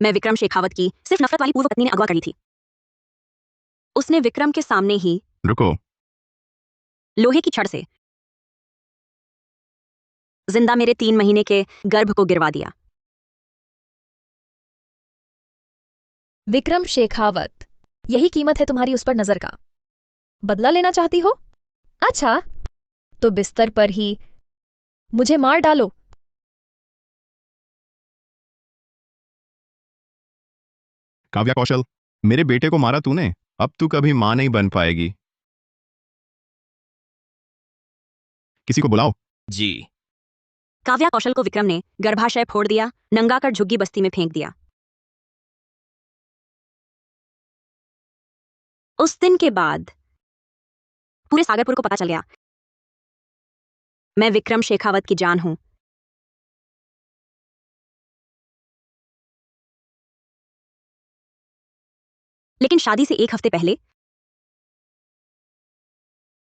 मैं विक्रम शेखावत की सिर्फ नफरत वाली पूर्व पत्नी ने अगवा कर ली थी। उसने विक्रम के सामने ही रुको। लोहे की छड़ से जिंदा मेरे 3 महीने के गर्भ को गिरवा दिया। विक्रम शेखावत, यही कीमत है तुम्हारी उस पर नजर का? बदला लेना चाहती हो? अच्छा, तो बिस्तर पर ही मुझे मार डालो। काव्या कौशल, मेरे बेटे को मारा तूने, अब तू कभी मां नहीं बन पाएगी। किसी को बुलाओ। जी। काव्या कौशल को विक्रम ने गर्भाशय फोड़ दिया, नंगा कर झुग्गी बस्ती में फेंक दिया। उस दिन के बाद पूरे सागरपुर को पता चल गया मैं विक्रम शेखावत की जान हूं। लेकिन शादी से 1 हफ्ते पहले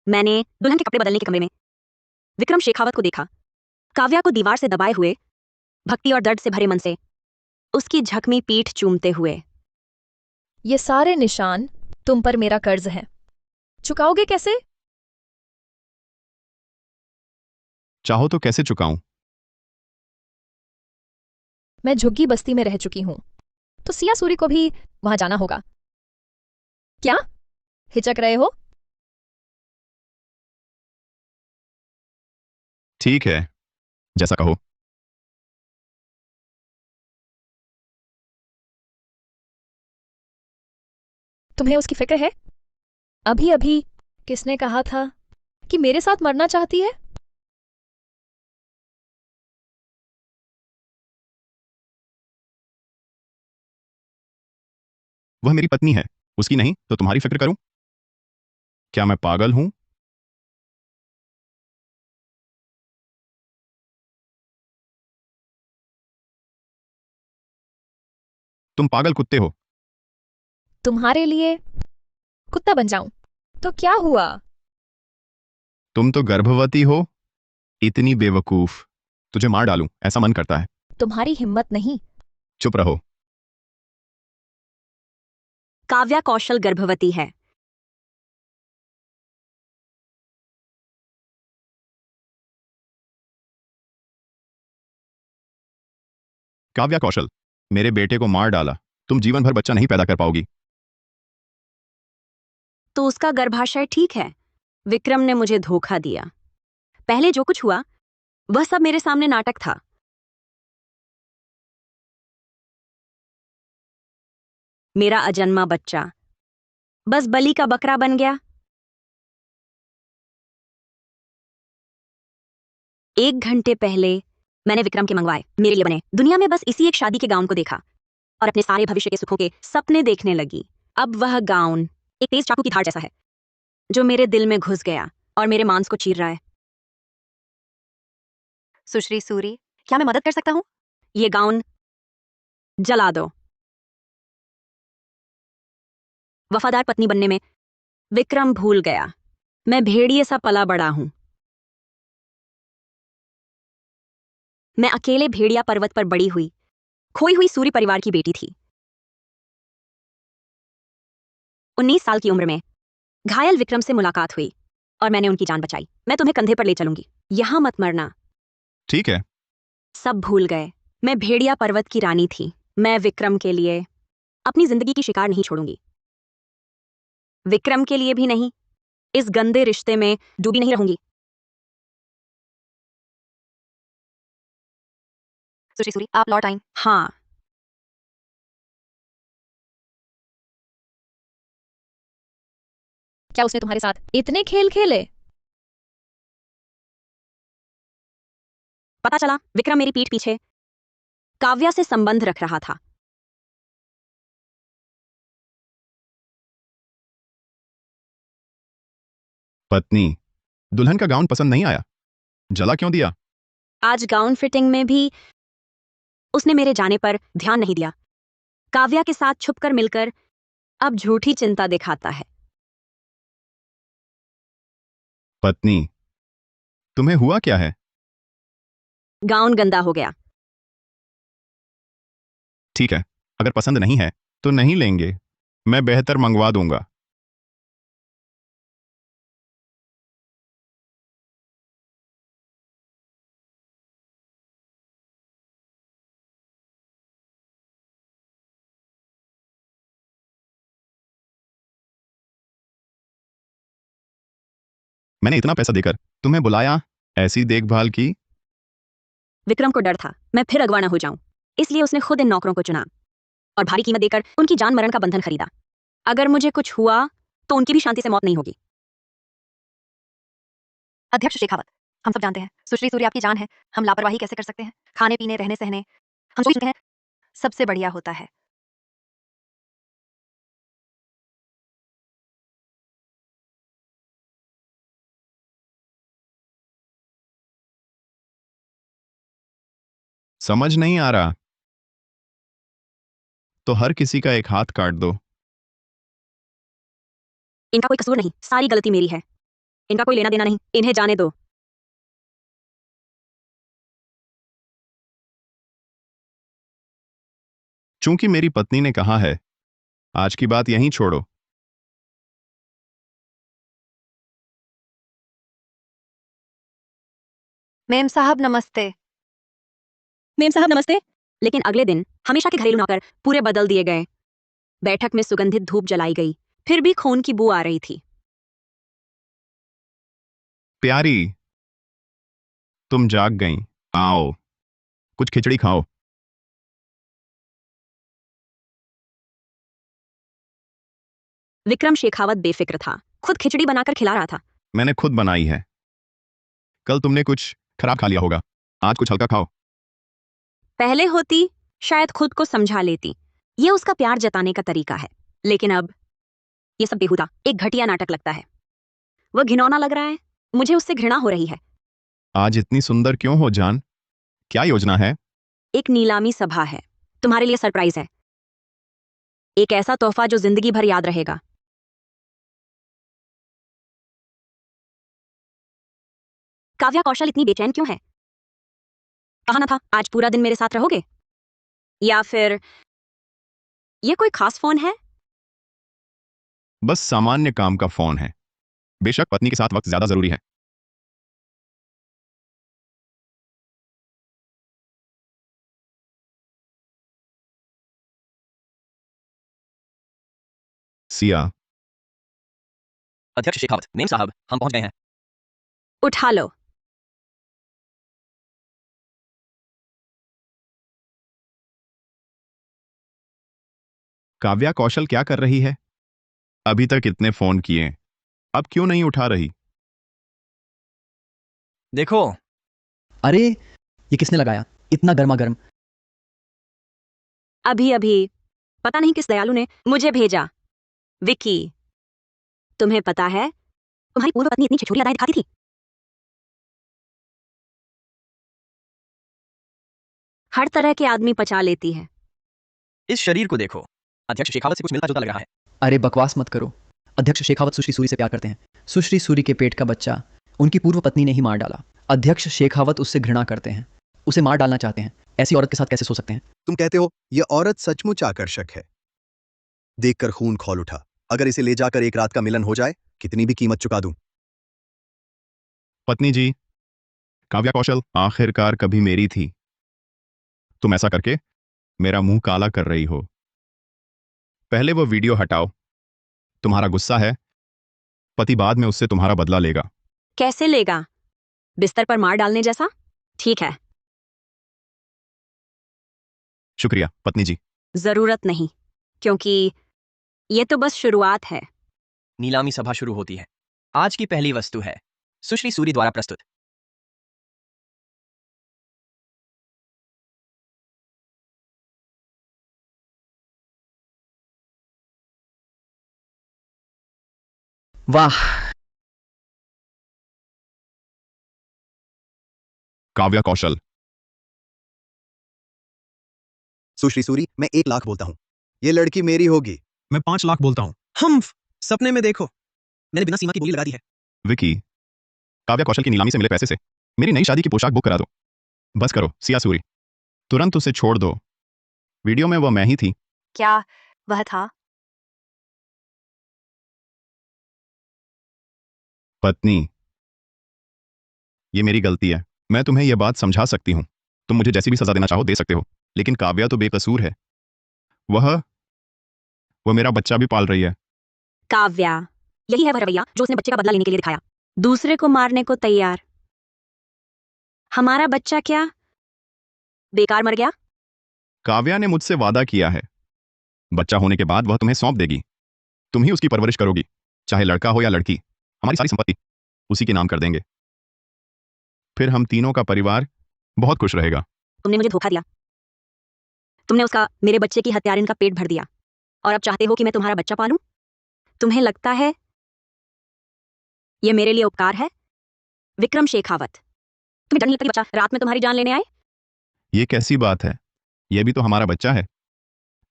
मैंने दुल्हन के कपड़े बदलने के कमरे में विक्रम शेखावत को देखा, काव्या को दीवार से दबाए हुए, भक्ति और दर्द से भरे मन से उसकी झकमी पीठ चूमते हुए। ये सारे निशान तुम पर मेरा कर्ज है, चुकाओगे कैसे? चाहो तो कैसे चुकाऊं? मैं झुग्गी बस्ती में रह चुकी हूं, तो सिया सूरी को भी वहां जाना होगा। क्या हिचक रहे हो? ठीक है, जैसा कहो। तुम्हें उसकी फिक्र है? अभी अभी किसने कहा था कि मेरे साथ मरना चाहती है? वह मेरी पत्नी है, उसकी नहीं तो तुम्हारी फिक्र करूं? क्या मैं पागल हूं? तुम पागल कुत्ते हो। तुम्हारे लिए कुत्ता बन जाऊं तो क्या हुआ? तुम तो गर्भवती हो। इतनी बेवकूफ। तुझे मार डालूं ऐसा मन करता है। तुम्हारी हिम्मत नहीं। चुप रहो। काव्या कौशल गर्भवती है। काव्या कौशल, मेरे बेटे को मार डाला, तुम जीवन भर बच्चा नहीं पैदा कर पाओगी। तो उसका गर्भाशय ठीक है। विक्रम ने मुझे धोखा दिया। पहले जो कुछ हुआ वह सब मेरे सामने नाटक था। मेरा अजन्मा बच्चा बस बलि का बकरा बन गया। 1 घंटे पहले मैंने विक्रम के मंगवाए मेरे लिए बने दुनिया में बस इसी एक शादी के गाउन को देखा और अपने सारे भविष्य के सुखों के सपने देखने लगी। अब वह गाउन एक तेज चाकू की धार जैसा है जो मेरे दिल में घुस गया और मेरे मांस को चीर रहा है। सुश्री सूरी, क्या मैं मदद कर सकता हूं? ये गाउन जला दो। वफादार पत्नी बनने में विक्रम भूल गया मैं भेड़िए सा पला बड़ा हूं। मैं अकेले भेड़िया पर्वत पर बड़ी हुई, खोई हुई सूरी परिवार की बेटी थी। 19 साल की उम्र में घायल विक्रम से मुलाकात हुई और मैंने उनकी जान बचाई। मैं तुम्हें कंधे पर ले चलूंगी, यहां मत मरना। ठीक है। सब भूल गए मैं भेड़िया पर्वत की रानी थी। मैं विक्रम के लिए अपनी जिंदगी की शिकार नहीं छोड़ूंगी। विक्रम के लिए भी नहीं। इस गंदे रिश्ते में डूबी नहीं रहूंगी। सुश्री सूरी, आप लौट आईं। हाँ। क्या उसने तुम्हारे साथ इतने खेल खेले? पता चला विक्रम मेरी पीठ पीछे काव्या से संबंध रख रहा था। पत्नी, दुल्हन का गाउन पसंद नहीं आया, जला क्यों दिया? आज गाउन फिटिंग में भी उसने मेरे जाने पर ध्यान नहीं दिया। काव्या के साथ छुपकर मिलकर अब झूठी चिंता दिखाता है। पत्नी, तुम्हें हुआ क्या है? गाउन गंदा हो गया। ठीक है, अगर पसंद नहीं है तो नहीं लेंगे, मैं बेहतर मंगवा दूंगा। मैंने इतना पैसा देकर तुम्हें बुलाया, ऐसी देखभाल की। विक्रम को डर था मैं फिर अगवा न हो जाऊं, इसलिए उसने खुद इन नौकरों को चुना और भारी कीमत देकर उनकी जान मरण का बंधन खरीदा। अगर मुझे कुछ हुआ तो उनकी भी शांति से मौत नहीं होगी। अध्यक्ष शेखावत, हम सब जानते हैं सुश्री सूर्य आपकी जान है। हम लापरवाही कैसे कर सकते हैं? खाने पीने रहने सहने हम सोचते हैं सबसे बढ़िया होता है। समझ नहीं आ रहा तो हर किसी का एक हाथ काट दो। इनका कोई कसूर नहीं, सारी गलती मेरी है। इनका कोई लेना देना नहीं, इन्हें जाने दो। चूंकि मेरी पत्नी ने कहा है, आज की बात यहीं छोड़ो। मेम साहब नमस्ते। मेम साहब नमस्ते। लेकिन अगले दिन हमेशा के घरेलू नौकर पूरे बदल दिए गए। बैठक में सुगंधित धूप जलाई गई, फिर भी खून की बू आ रही थी। प्यारी, तुम जाग गई। आओ, कुछ खिचड़ी खाओ। विक्रम शेखावत बेफिक्र था, खुद खिचड़ी बनाकर खिला रहा था। मैंने खुद बनाई है। कल तुमने कुछ खराब खा लिया होगा, आज कुछ हल्का खाओ। पहले होती शायद खुद को समझा लेती, ये उसका प्यार जताने का तरीका है। लेकिन अब ये सब बेहुदा, एक घटिया नाटक लगता है। वह घिनौना लग रहा है, मुझे उससे घृणा हो रही है। आज इतनी सुंदर क्यों हो जान? क्या योजना है? एक नीलामी सभा है, तुम्हारे लिए सरप्राइज है। एक ऐसा तोहफा जो जिंदगी भर याद रहेगा। काव्या कौशल इतनी बेचैन क्यों है? कहा ना था आज पूरा दिन मेरे साथ रहोगे? या फिर ये कोई खास फोन है? बस सामान्य काम का फोन है। बेशक पत्नी के साथ वक्त ज्यादा जरूरी है। सिया, अध्यक्ष शेखावत, मेम साहब, हम पहुंच गए हैं। उठा लो। काव्या कौशल क्या कर रही है? अभी तक इतने फोन किए, अब क्यों नहीं उठा रही? देखो, अरे ये किसने लगाया इतना गर्मा गर्म? अभी अभी पता नहीं किस दयालु ने मुझे भेजा। विक्की, तुम्हें पता है तुम्हारी पूर्व पत्नी इतनी छिछोरी अदाएं दिखाती थी। हर तरह के आदमी पचा लेती है। इस शरीर को देखो, अध्यक्ष शेखावत से कुछ मिलता जुलता लग रहा है। अरे बकवास मत करो। अध्यक्ष शेखावत सुश्री सूरी से प्यार करते हैं। सुश्री सूरी के पेट का बच्चा उनकी पूर्व पत्नी ने ही मार डाला। अध्यक्ष शेखावत उससे घृणा करते हैं, उसे मार डालना चाहते हैं। ऐसी औरत के साथ कैसे सो सकते हैं? तुम कहते हो यह औरत सचमुच आकर्षक है। देखकर खून खौल उठा। अगर इसे ले जाकर एक रात का मिलन हो जाए, कितनी भी कीमत चुका दूं। पत्नी जी, काव्या कौशल आखिरकार कभी मेरी थी। तुम ऐसा करके मेरा मुंह काला कर रही हो। पहले वो वीडियो हटाओ। तुम्हारा गुस्सा है, पति बाद में उससे तुम्हारा बदला लेगा। कैसे लेगा? बिस्तर पर मार डालने जैसा? ठीक है, शुक्रिया पत्नी जी। जरूरत नहीं, क्योंकि ये तो बस शुरुआत है। नीलामी सभा शुरू होती है। आज की पहली वस्तु है सुश्री सूरी द्वारा प्रस्तुत। वाह, काव्या कौशल। सुश्री सूरी, मैं 1 लाख बोलता हूं, ये लड़की मेरी होगी। मैं 5 लाख बोलता हूँ। हम सपने में देखो, मैंने बिना सीमा की बोली लगा दी है। विकी, काव्या कौशल की नीलामी से मिले पैसे से मेरी नई शादी की पोशाक बुक करा दो। बस करो सिया सूरी, तुरंत उसे छोड़ दो। वीडियो में वह मैं ही थी। क्या वह था? पत्नी, ये मेरी गलती है। मैं तुम्हें यह बात समझा सकती हूँ। तुम मुझे जैसी भी सजा देना चाहो दे सकते हो, लेकिन काव्या तो बेकसूर है। वह वह मेरा बच्चा भी पाल रही है। काव्या, यही है वह रवैया जो उसने बच्चे का बदला लेने के लिए दिखाया। दूसरे को मारने को तैयार। हमारा बच्चा क्या बेकार मर गया? काव्या ने मुझसे वादा किया है, बच्चा होने के बाद वह तुम्हें सौंप देगी। तुम ही उसकी परवरिश करोगी, चाहे लड़का हो या लड़की। हमारी सारी संपत्ति उसी के नाम कर देंगे। फिर हम तीनों का परिवार बहुत खुश रहेगा। तुमने मुझे धोखा दिया। तुमने उसका, मेरे बच्चे की हत्यारिन का पेट भर दिया, और अब चाहते हो कि मैं तुम्हारा बच्चा पालूं? तुम्हें लगता है यह मेरे लिए उपकार है? विक्रम शेखावत, तुम्हें डर नहीं लगता कि बच्चा रात में तुम्हारी जान लेने आए? ये कैसी बात है? यह भी तो हमारा बच्चा है।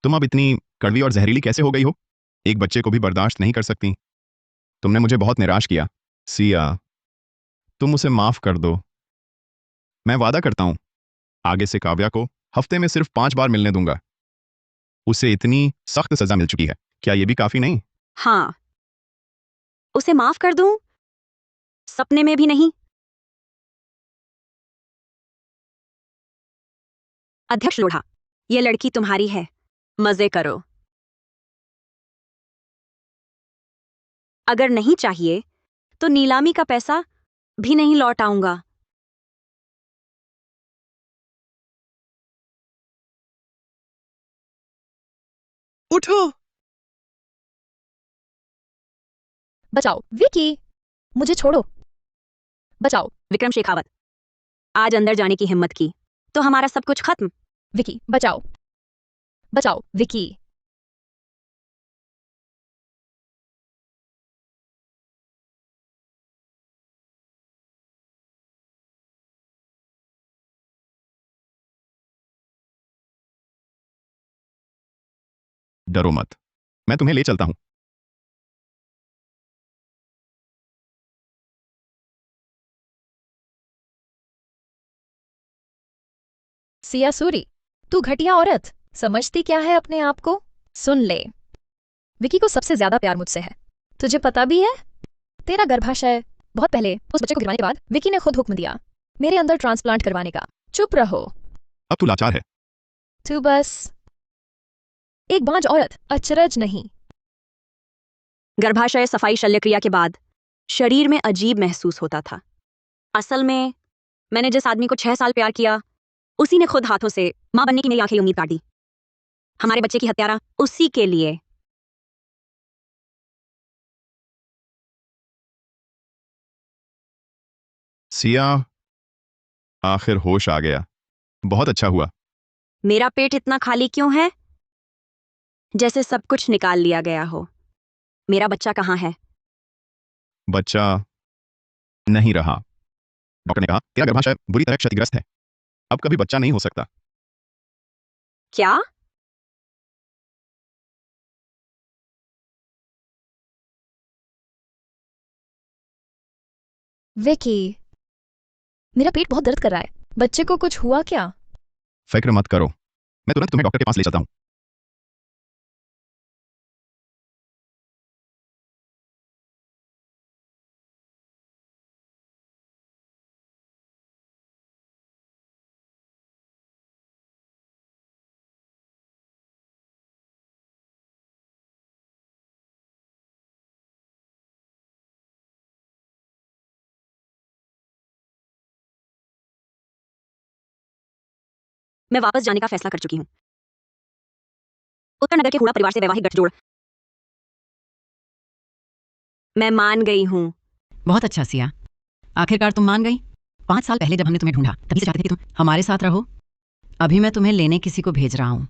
तुम अब इतनी कड़वी और जहरीली कैसे हो गई हो? एक बच्चे को भी बर्दाश्त नहीं कर सकती। तुमने मुझे बहुत निराश किया। सिया, तुम उसे माफ कर दो। मैं वादा करता हूं, आगे से काव्या को हफ्ते में सिर्फ 5 बार मिलने दूंगा। उसे इतनी सख्त सजा मिल चुकी है, क्या यह भी काफी नहीं? हाँ, उसे माफ कर दूं? सपने में भी नहीं। अध्यक्ष लोढ़ा, यह लड़की तुम्हारी है, मजे करो। अगर नहीं चाहिए तो नीलामी का पैसा भी नहीं लौटाऊंगा। उठो। बचाओ विकी, मुझे छोड़ो। बचाओ विक्रम शेखावत, आज अंदर जाने की हिम्मत की तो हमारा सब कुछ खत्म। विकी, बचाओ। बचाओ विकी। डरो मत, मैं तुम्हें ले चलता हूं। सिया सूरी, तू घटिया औरत, समझती क्या है अपने आप को? सुन ले, विकी को सबसे ज्यादा प्यार मुझसे है, तुझे पता भी है? तेरा गर्भाशय बहुत पहले उस बच्चे को गिरवाने के बाद विकी ने खुद हुक्म दिया मेरे अंदर ट्रांसप्लांट करवाने का। चुप रहो। अब तू लाचार है। तू बस एक बांझ औरत, अचरज नहीं। गर्भाशय सफाई शल्यक्रिया के बाद शरीर में अजीब महसूस होता था। असल में मैंने जिस आदमी को 6 साल प्यार किया, उसी ने खुद हाथों से मां बनने की मेरी आंखें उम्मीद काट दी। हमारे बच्चे की हत्यारा उसी के लिए। सिया, आखिर होश आ गया। बहुत अच्छा हुआ। मेरा पेट इतना खाली क्यों है? जैसे सब कुछ निकाल लिया गया हो। मेरा बच्चा कहाँ है? बच्चा नहीं रहा। डॉक्टर ने कहा तेरा गर्भाशय बुरी तरह क्षतिग्रस्त है, अब कभी बच्चा नहीं हो सकता। क्या? विकी, मेरा पेट बहुत दर्द कर रहा है, बच्चे को कुछ हुआ क्या? फिक्र मत करो, मैं तुरंत तुम्हें डॉक्टर के पास ले चलता हूं। मैं वापस जाने का फैसला कर चुकी हूँ। उत्तर नगर के हुड़ा परिवार से वैवाहिक गठजोड़ मैं मान गई हूँ। बहुत अच्छा सिया, आखिरकार तुम मान गई। 5 साल पहले जब हमने तुम्हें ढूंढा तभी से चाहते थे कि तुम हमारे साथ रहो। अभी मैं तुम्हें लेने किसी को भेज रहा हूँ।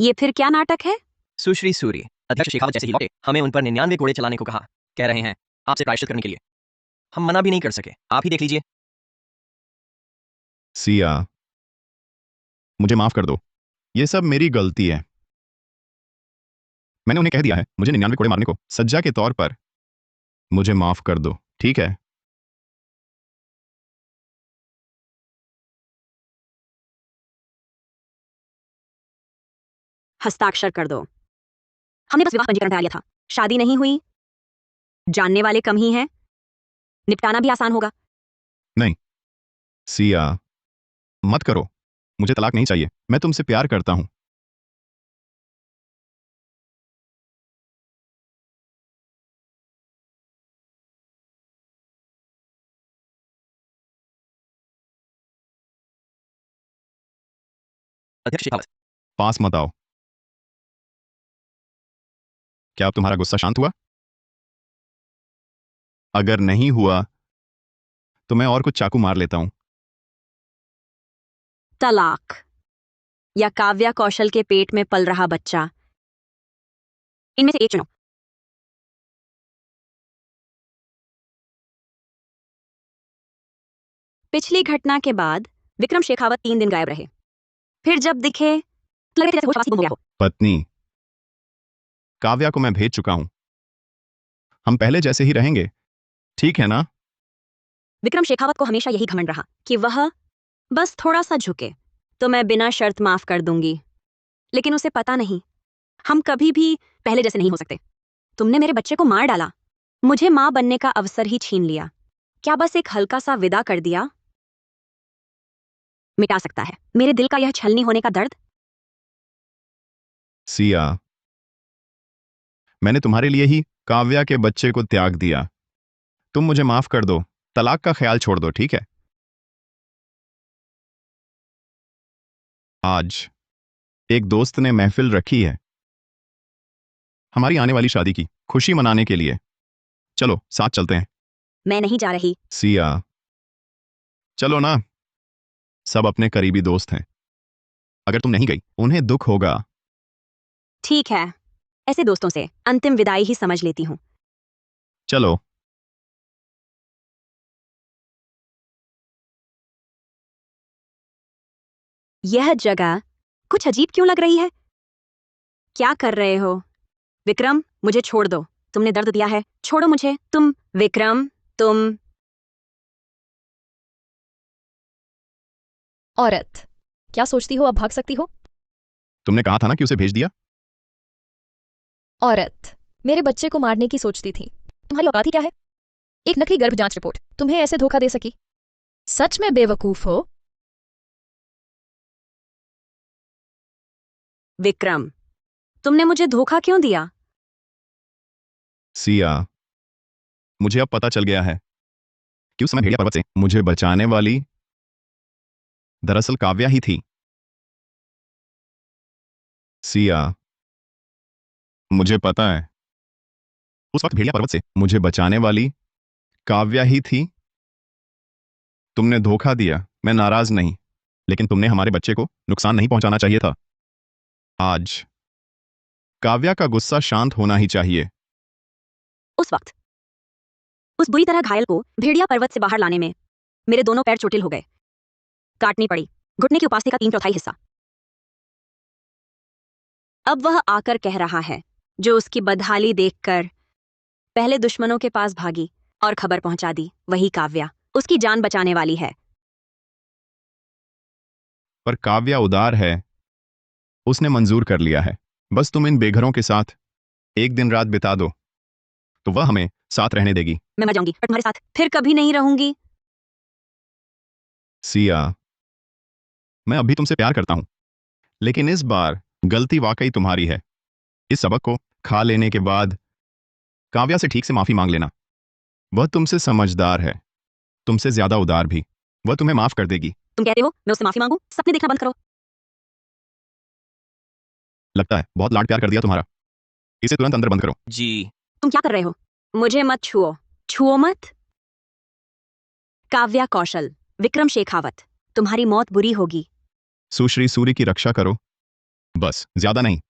ये फिर क्या नाटक है? सुश्री सूरी, अध्यक्ष शेखावत जैसे ही लौटे, हमें उन पर 99 कोड़े चलाने को कहा। कह रहे हैं आपसे प्रायश्चित करने के लिए। हम मना भी नहीं कर सके, आप ही देख लीजिए। सिया, मुझे माफ कर दो, ये सब मेरी गलती है। मैंने उन्हें कह दिया है मुझे 99 कोड़े मारने को, सज्जा के तौर पर। मुझे माफ कर दो, ठीक है? हस्ताक्षर कर दो। हमने बस विवाह पंजीकरण करा लिया था, शादी नहीं हुई। जानने वाले कम ही हैं, निपटाना भी आसान होगा। नहीं सिया, मत करो। मुझे तलाक नहीं चाहिए। मैं तुमसे प्यार करता हूं। अध्यक्ष शेखावत। पास मत आओ। क्या अब तुम्हारा गुस्सा शांत हुआ? अगर नहीं हुआ तो मैं और कुछ चाकू मार लेता हूं। तलाक या काव्या कौशल के पेट में पल रहा बच्चा, इनमें से एक चुनो। पिछली घटना के बाद विक्रम शेखावत 3 दिन गायब रहे। फिर जब दिखे तो लगे थे जैसे होशवासी गुम हो गया हो। पत्नी, काव्या को मैं भेज चुका हूं। हम पहले जैसे ही रहेंगे, ठीक है ना? विक्रम शेखावत को हमेशा यही घमंड रहा कि वह बस थोड़ा सा झुके तो मैं बिना शर्त माफ कर दूंगी। लेकिन उसे पता नहीं, हम कभी भी पहले जैसे नहीं हो सकते। तुमने मेरे बच्चे को मार डाला, मुझे मां बनने का अवसर ही छीन लिया। क्या बस एक हल्का सा विदा कर दिया मिटा सकता है मेरे दिल का यह छलनी होने का दर्द? सिया, मैंने तुम्हारे लिए ही काव्या के बच्चे को त्याग दिया। तुम मुझे माफ कर दो। तलाक का ख्याल छोड़ दो, ठीक है? आज एक दोस्त ने महफिल रखी है हमारी आने वाली शादी की खुशी मनाने के लिए। चलो साथ चलते हैं। मैं नहीं जा रही। सिया, चलो ना। सब अपने करीबी दोस्त हैं। अगर तुम नहीं गई उन्हें दुख होगा। ठीक है, ऐसे दोस्तों से अंतिम विदाई ही समझ लेती हूं। चलो। यह जगह कुछ अजीब क्यों लग रही है? क्या कर रहे हो? विक्रम, मुझे छोड़ दो। तुमने दर्द दिया है, छोड़ो मुझे। विक्रम, तुम। औरत, क्या सोचती हो अब भाग सकती हो? तुमने कहा था ना कि उसे भेज दिया। औरत, मेरे बच्चे को मारने की सोचती थी। तुम्हारी औकात ही क्या है? एक नकली गर्भ जांच रिपोर्ट तुम्हें ऐसे धोखा दे सकी? सच में बेवकूफ हो। विक्रम, तुमने मुझे धोखा क्यों दिया? सिया, मुझे अब पता चल गया है कि उस समय भेड़िया पर्वत से मुझे बचाने वाली दरअसल काव्या ही थी। सिया, मुझे पता है उस वक्त भेड़िया पर्वत से मुझे बचाने वाली काव्या ही थी। तुमने धोखा दिया, मैं नाराज नहीं, लेकिन तुमने हमारे बच्चे को नुकसान नहीं पहुंचाना चाहिए था। आज काव्या का गुस्सा शांत होना ही चाहिए। उस वक्त उस बुरी तरह घायल को भेड़िया पर्वत से बाहर लाने में मेरे दोनों पैर चोटिल हो गए। काटनी पड़ी घुटने के उपास्थे का 3/4 हिस्सा। अब वह आकर कह रहा है जो उसकी बदहाली देखकर पहले दुश्मनों के पास भागी और खबर पहुंचा दी, वही काव्या उसकी जान बचाने वाली है। पर काव्या उदार है, उसने मंजूर कर लिया है। बस तुम इन बेघरों के साथ एक दिन रात बिता दो तो वह हमें साथ रहने देगी। मैं मर जाऊंगी पर तुम्हारे साथ फिर कभी नहीं रहूंगी। सिया, मैं अभी तुमसे प्यार करता हूं, लेकिन इस बार गलती वाकई तुम्हारी है। इस सबक को खा लेने के बाद काव्या से ठीक से माफी मांग लेना। वह तुमसे समझदार है, तुमसे ज्यादा उदार भी। वह तुम्हें माफ कर देगी। तुम कहते हो मैं उससे माफी मांगू? सपने देखना बंद करो। लगता है बहुत लाड प्यार कर दिया तुम्हारा। इसे तुरंत अंदर बंद करो। जी। तुम क्या कर रहे हो? मुझे मत छुओ, छुओ मत। काव्या कौशल, विक्रम शेखावत, तुम्हारी मौत बुरी होगी। सुश्री सूरी की रक्षा करो, बस ज्यादा नहीं।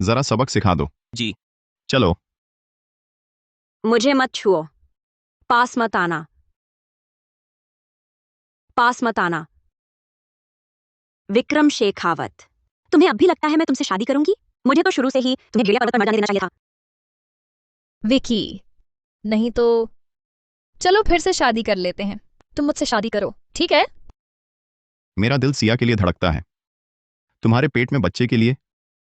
जरा सबक सिखा दो। जी। चलो। मुझे मत छुओ, पास मत आना, पास मत आना। विक्रम शेखावत, तुम्हें अब भी लगता है मैं तुमसे शादी करूंगी? मुझे तो शुरू से ही तुम्हें भेड़िया पर्वत पर मर जाने देना चाहिए था। विकी, नहीं तो चलो फिर से शादी कर लेते हैं। तुम मुझसे शादी करो, ठीक है? मेरा दिल सिया के लिए धड़कता है, तुम्हारे पेट में बच्चे के लिए।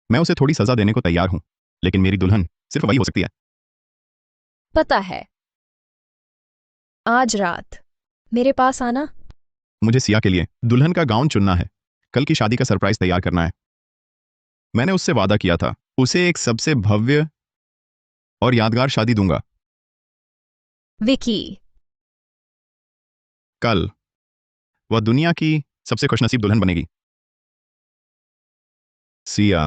मैं उसे थोड़ी सजा देने को तैयार हूं, लेकिन मेरी दुल्हन सिर्फ वही हो सकती है। पता है, आज रात मेरे पास आना। मुझे सिया के लिए दुल्हन का गाउन चुनना है, कल की शादी का सरप्राइज तैयार करना है। मैंने उससे वादा किया था, उसे एक सबसे भव्य और यादगार शादी दूंगा। विकी, कल वह दुनिया की सबसे खुशनसीब दुल्हन बनेगी। सिया।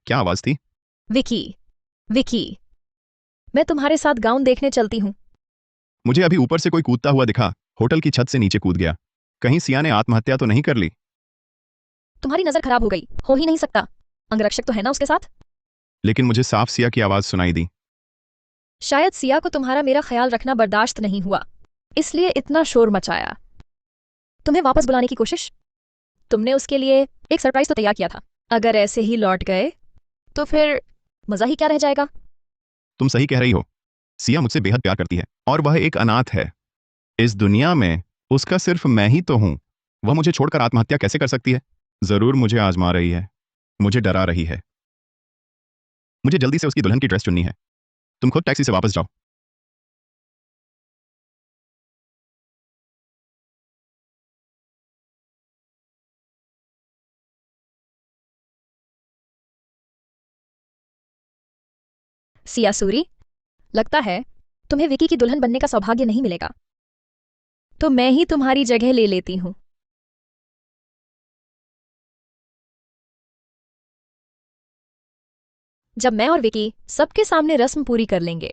क्या आवाज थी? विकी, विकी, मैं तुम्हारे साथ गाउन देखने चलती हूँ। मुझे अभी ऊपर से कोई कूदता हुआ दिखा, होटल की छत से नीचे कूद गया। कहीं सिया ने आत्महत्या तो नहीं कर ली? तुम्हारी नजर खराब हो गई, हो ही नहीं सकता। अंगरक्षक तो है ना उसके साथ? लेकिन मुझे साफ सिया की आवाज सुनाई दी। शायद सिया को तुम्हारा मेरा ख्याल रखना बर्दाश्त नहीं हुआ, इसलिए इतना शोर मचाया। तुम्हें वापस बुलाने की कोशिश। तुमने उसके लिए एक सरप्राइज तो तैयार किया था। अगर ऐसे ही लौट गए तो फिर मजा ही क्या रह जाएगा? तुम सही कह रही हो। सिया मुझसे बेहद प्यार करती है और वह एक अनाथ है। इस दुनिया में उसका सिर्फ मैं ही तो हूं। वह मुझे छोड़कर आत्महत्या कैसे कर सकती है? जरूर मुझे आजमा रही है, मुझे डरा रही है। मुझे जल्दी से उसकी दुल्हन की ड्रेस चुननी है। तुम खुद टैक्सी से वापस जाओ। सिया सूरी, लगता है तुम्हें विकी की दुल्हन बनने का सौभाग्य नहीं मिलेगा, तो मैं ही तुम्हारी जगह ले लेती हूं। जब मैं और विकी सबके सामने रस्म पूरी कर लेंगे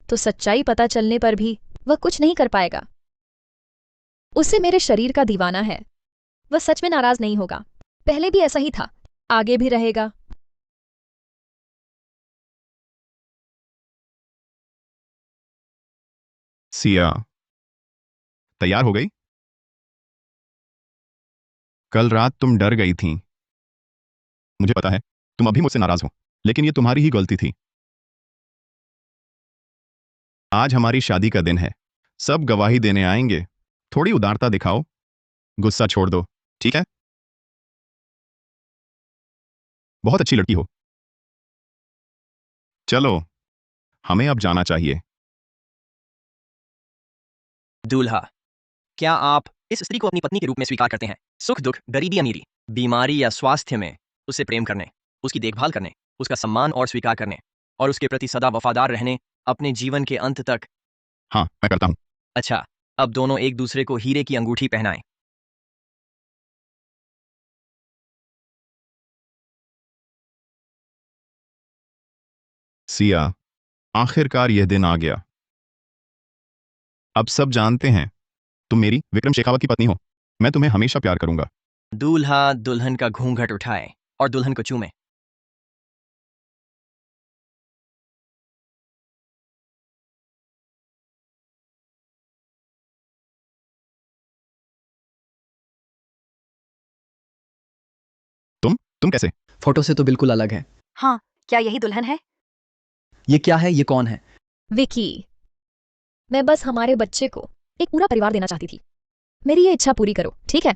तो सच्चाई पता चलने पर भी वह कुछ नहीं कर पाएगा। उसे मेरे शरीर का दीवाना है। वह सच में नाराज नहीं होगा। पहले भी ऐसा ही था, आगे भी रहेगा। सिया, तैयार हो गई? कल रात तुम डर गई थी। मुझे पता है तुम अभी मुझसे नाराज हो, लेकिन ये तुम्हारी ही गलती थी। आज हमारी शादी का दिन है, सब गवाही देने आएंगे। थोड़ी उदारता दिखाओ, गुस्सा छोड़ दो, ठीक है? बहुत अच्छी लड़की हो। चलो, हमें अब जाना चाहिए। दूल्हा, क्या आप इस स्त्री को अपनी पत्नी के रूप में स्वीकार करते हैं? सुख दुख, गरीबी अमीरी, बीमारी या स्वास्थ्य में उसे प्रेम करने, उसकी देखभाल करने, उसका सम्मान और स्वीकार करने और उसके प्रति सदा वफादार रहने, अपने जीवन के अंत तक। हाँ, मैं करता हूं। अच्छा, अब दोनों एक दूसरे को हीरे की अंगूठी पहनाएं। सिया, आखिरकार यह दिन आ गया। अब सब जानते हैं तुम मेरी विक्रम शेखावत की पत्नी हो। मैं तुम्हें हमेशा प्यार करूंगा। दूल्हा दुल्हन का घूंघट उठाए और दुल्हन को चूमे। तुम कैसे? फोटो से तो बिल्कुल अलग है। हाँ, क्या यही दुल्हन है? ये क्या है? ये कौन है? विकी, मैं बस हमारे बच्चे को एक पूरा परिवार देना चाहती थी। मेरी ये इच्छा पूरी करो, ठीक है?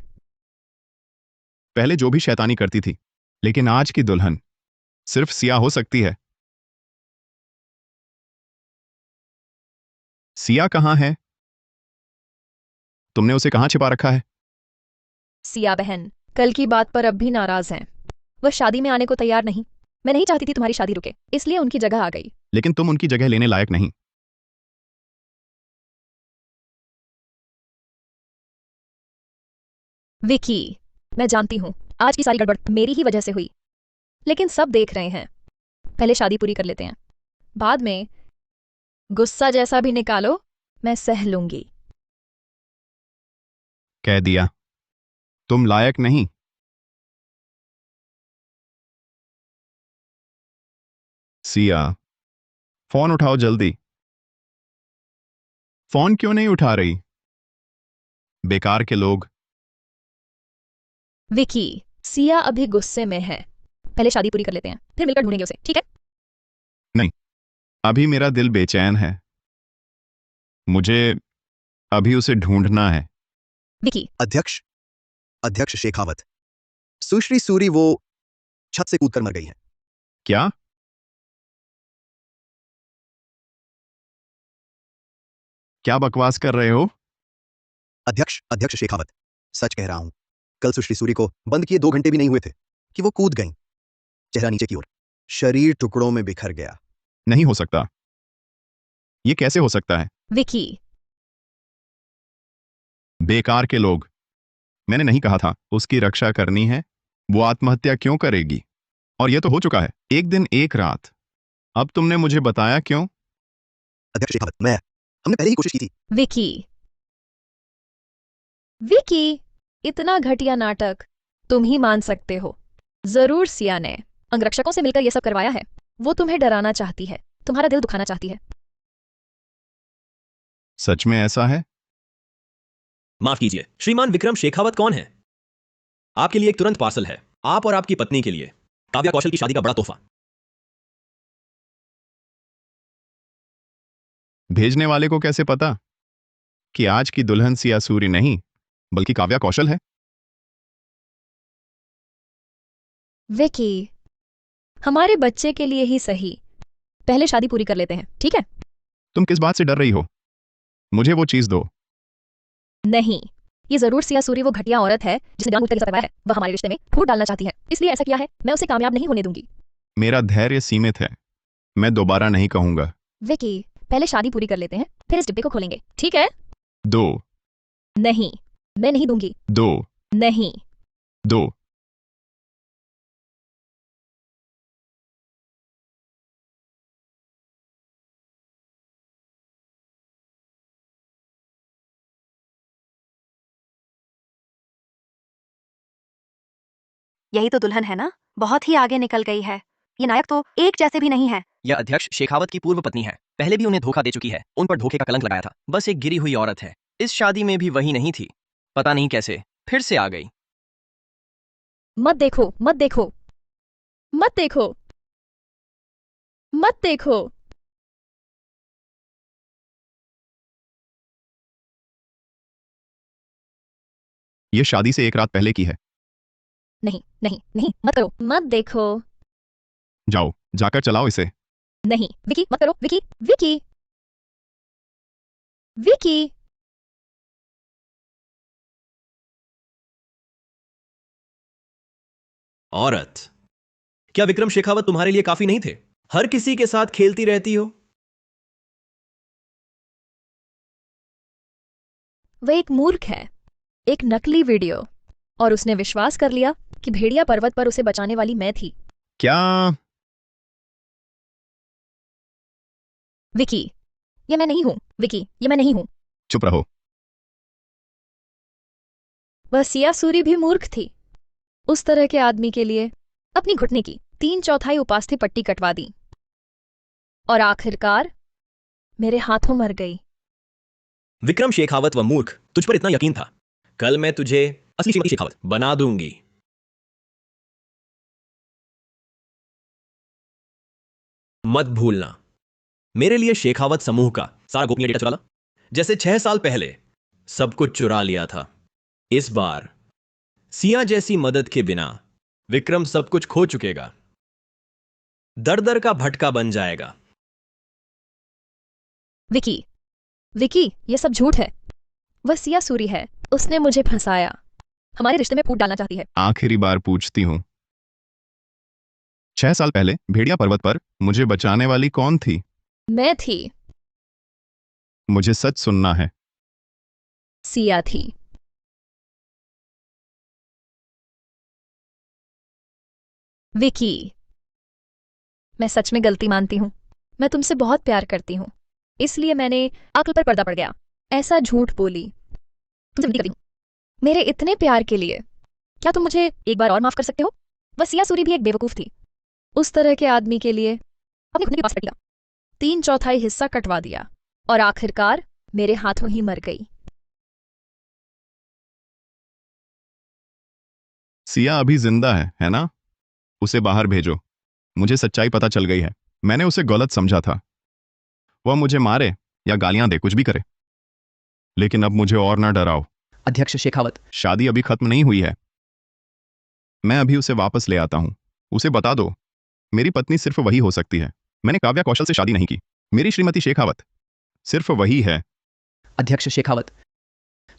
पहले जो भी शैतानी करती थी, लेकिन आज की दुल्हन सिर्फ सिया हो सकती है। सिया कहाँ है? तुमने उसे कहाँ छिपा रखा है? सिया बहन कल की बात पर अब भी नाराज हैं। वह शादी में आने को तैयार नहीं। मैं नहीं चाहती थी तुम्हारी शादी रुके, इसलिए उनकी जगह आ गई। लेकिन तुम उनकी जगह लेने लायक नहीं। विकी, मैं जानती हूँ आज की सारी गड़बड़ मेरी ही वजह से हुई, लेकिन सब देख रहे हैं। पहले शादी पूरी कर लेते हैं, बाद में गुस्सा जैसा भी निकालो, मैं सह लूंगी। कह दिया, तुम लायक नहीं। सिया, फोन उठाओ जल्दी। फोन क्यों नहीं उठा रही? बेकार के लोग। विकी, सिया अभी गुस्से में है। पहले शादी पूरी कर लेते हैं, फिर मिलकर ढूंढेंगे उसे, ठीक है? अभी मेरा दिल बेचैन है। मुझे अभी उसे ढूंढना है। विकी, अध्यक्ष अध्यक्ष शेखावत, सुश्री सूरी वो छत से कूदकर मर गई है। क्या? क्या बकवास कर रहे हो? अध्यक्ष अध्यक्ष शेखावत, सच कह रहा हूं। कल सुश्री सूरी को बंद किए 2 घंटे भी नहीं हुए थे कि वो कूद गईं। चेहरा नीचे की ओर, शरीर टुकड़ों में बिखर गया। नहीं हो सकता। ये कैसे हो सकता है? विकी, बेकार के लोग। मैंने नहीं कहा था उसकी रक्षा करनी है? वो आत्महत्या क्यों करेगी? और ये तो हो चुका है, एक दिन एक रात। अब तुमने मुझे बताया क्यों? अध्यक्ष शेखावत, हमने पहले ही कोशिश की थी। विकी, विकी, इतना घटिया नाटक तुम ही मान सकते हो। जरूर सिया ने अंगरक्षकों से मिलकर यह सब करवाया है। वो तुम्हें डराना चाहती है, तुम्हारा दिल दुखाना चाहती है। सच में ऐसा है? माफ कीजिए, श्रीमान विक्रम शेखावत कौन है? आपके लिए एक तुरंत पार्सल है, आप और आपकी पत्नी के लिए। काव्या कौशल की शादी का बड़ा तोहफा। भेजने वाले को कैसे पता कि आज की दुल्हन सिया सूरी नहीं बल्कि काव्या कौशल है? विकी, हमारे बच्चे के लिए ही सही, पहले शादी पूरी कर लेते हैं, ठीक है? तुम किस बात से डर रही हो? मुझे वो चीज दो। नहीं, ये जरूर सिया सूरी वो घटिया औरत है जिसे जानबूझकर ये सब करवाया है। वह हमारे रिश्ते में फूट डालना चाहती है, इसलिए ऐसा किया है। मैं उसे कामयाब नहीं होने दूंगी। मेरा धैर्य सीमित है, मैं दोबारा नहीं कहूंगा। विकी, पहले शादी पूरी कर लेते हैं, फिर इस डिब्बे को खोलेंगे, ठीक है? दो। नहीं, मैं नहीं दूंगी। दो। नहीं। दो। यही तो दुल्हन है ना, बहुत ही आगे निकल गई है। ये नायक तो एक जैसे भी नहीं है। यह अध्यक्ष शेखावत की पूर्व पत्नी है, पहले भी उन्हें धोखा दे चुकी है, उन पर धोखे का कलंक लगाया था। बस एक गिरी हुई औरत है। इस शादी में भी वही नहीं थी, पता नहीं कैसे फिर से आ गई। मत देखो, मत देखो, मत देखो, मत देखो। ये शादी से एक रात पहले की है। नहीं, नहीं, नहीं, मत करो, मत देखो। जाओ, जाकर चलाओ इसे। नहीं, विकी, मत करो, विकी, विकी, विकी। औरत, क्या विक्रम शेखावत तुम्हारे लिए काफी नहीं थे? हर किसी के साथ खेलती रहती हो। वह एक मूर्ख है, एक नकली वीडियो, और उसने विश्वास कर लिया कि भेड़िया पर्वत पर उसे बचाने वाली मैं थी। क्या? विकी, ये मैं नहीं हूं। विकी, ये मैं नहीं हूं। चुप रहो। वह सिया सूरी भी मूर्ख थी। उस तरह के आदमी के लिए अपनी घुटने की 3/4 उपास्थि पट्टी कटवा दी, और आखिरकार मेरे हाथों मर गई। विक्रम शेखावत व मूर्ख, तुझ पर इतना यकीन था। कल मैं तुझे असली श्रीमती शेखावत बना दूंगी। मत भूलना, मेरे लिए शेखावत समूह का सारा गोपनीय डेटा चुरा ला, जैसे 6 साल पहले सब कुछ चुरा लिया था। इस बार सिया जैसी मदद के बिना विक्रम सब कुछ खो चुकेगा, दर दर का भटका बन जाएगा। विकी, विकी, ये सब झूठ है। वह सिया सूरी है, उसने मुझे फंसाया, हमारे रिश्ते में फूट डालना चाहती है। आखिरी बार पूछती हूं, 6 साल पहले भेड़िया पर्वत पर मुझे बचाने वाली कौन थी? मैं थी। मुझे सच सुनना है। सिया थी। विकी, मैं सच में गलती मानती हूं। मैं तुमसे बहुत प्यार करती हूं, इसलिए मैंने अक्ल पर पर्दा पड़ गया, ऐसा झूठ बोली। तुमसे विनती करती हूं, मेरे इतने प्यार के लिए क्या तुम मुझे एक बार और माफ कर सकते हो? वह सिया सूरी भी एक बेवकूफ थी। उस तरह के आदमी के लिए अपने घुटने के पास पटिया 3/4 हिस्सा कटवा दिया, और आखिरकार मेरे हाथों ही मर गई। सिया अभी जिंदा है ना? उसे बाहर भेजो। मुझे सच्चाई पता चल गई है। मैंने उसे गलत समझा था। वह मुझे मारे या गालियां दे, कुछ भी करे, लेकिन अब मुझे और ना डराओ। अध्यक्ष शेखावत, शादी अभी खत्म नहीं हुई है। मैं अभी उसे वापस ले आता हूं। उसे बता दो, मेरी पत्नी सिर्फ वही हो सकती है। मैंने काव्या कौशल से शादी नहीं की। मेरी श्रीमती शेखावत सिर्फ वही है। अध्यक्ष शेखावत,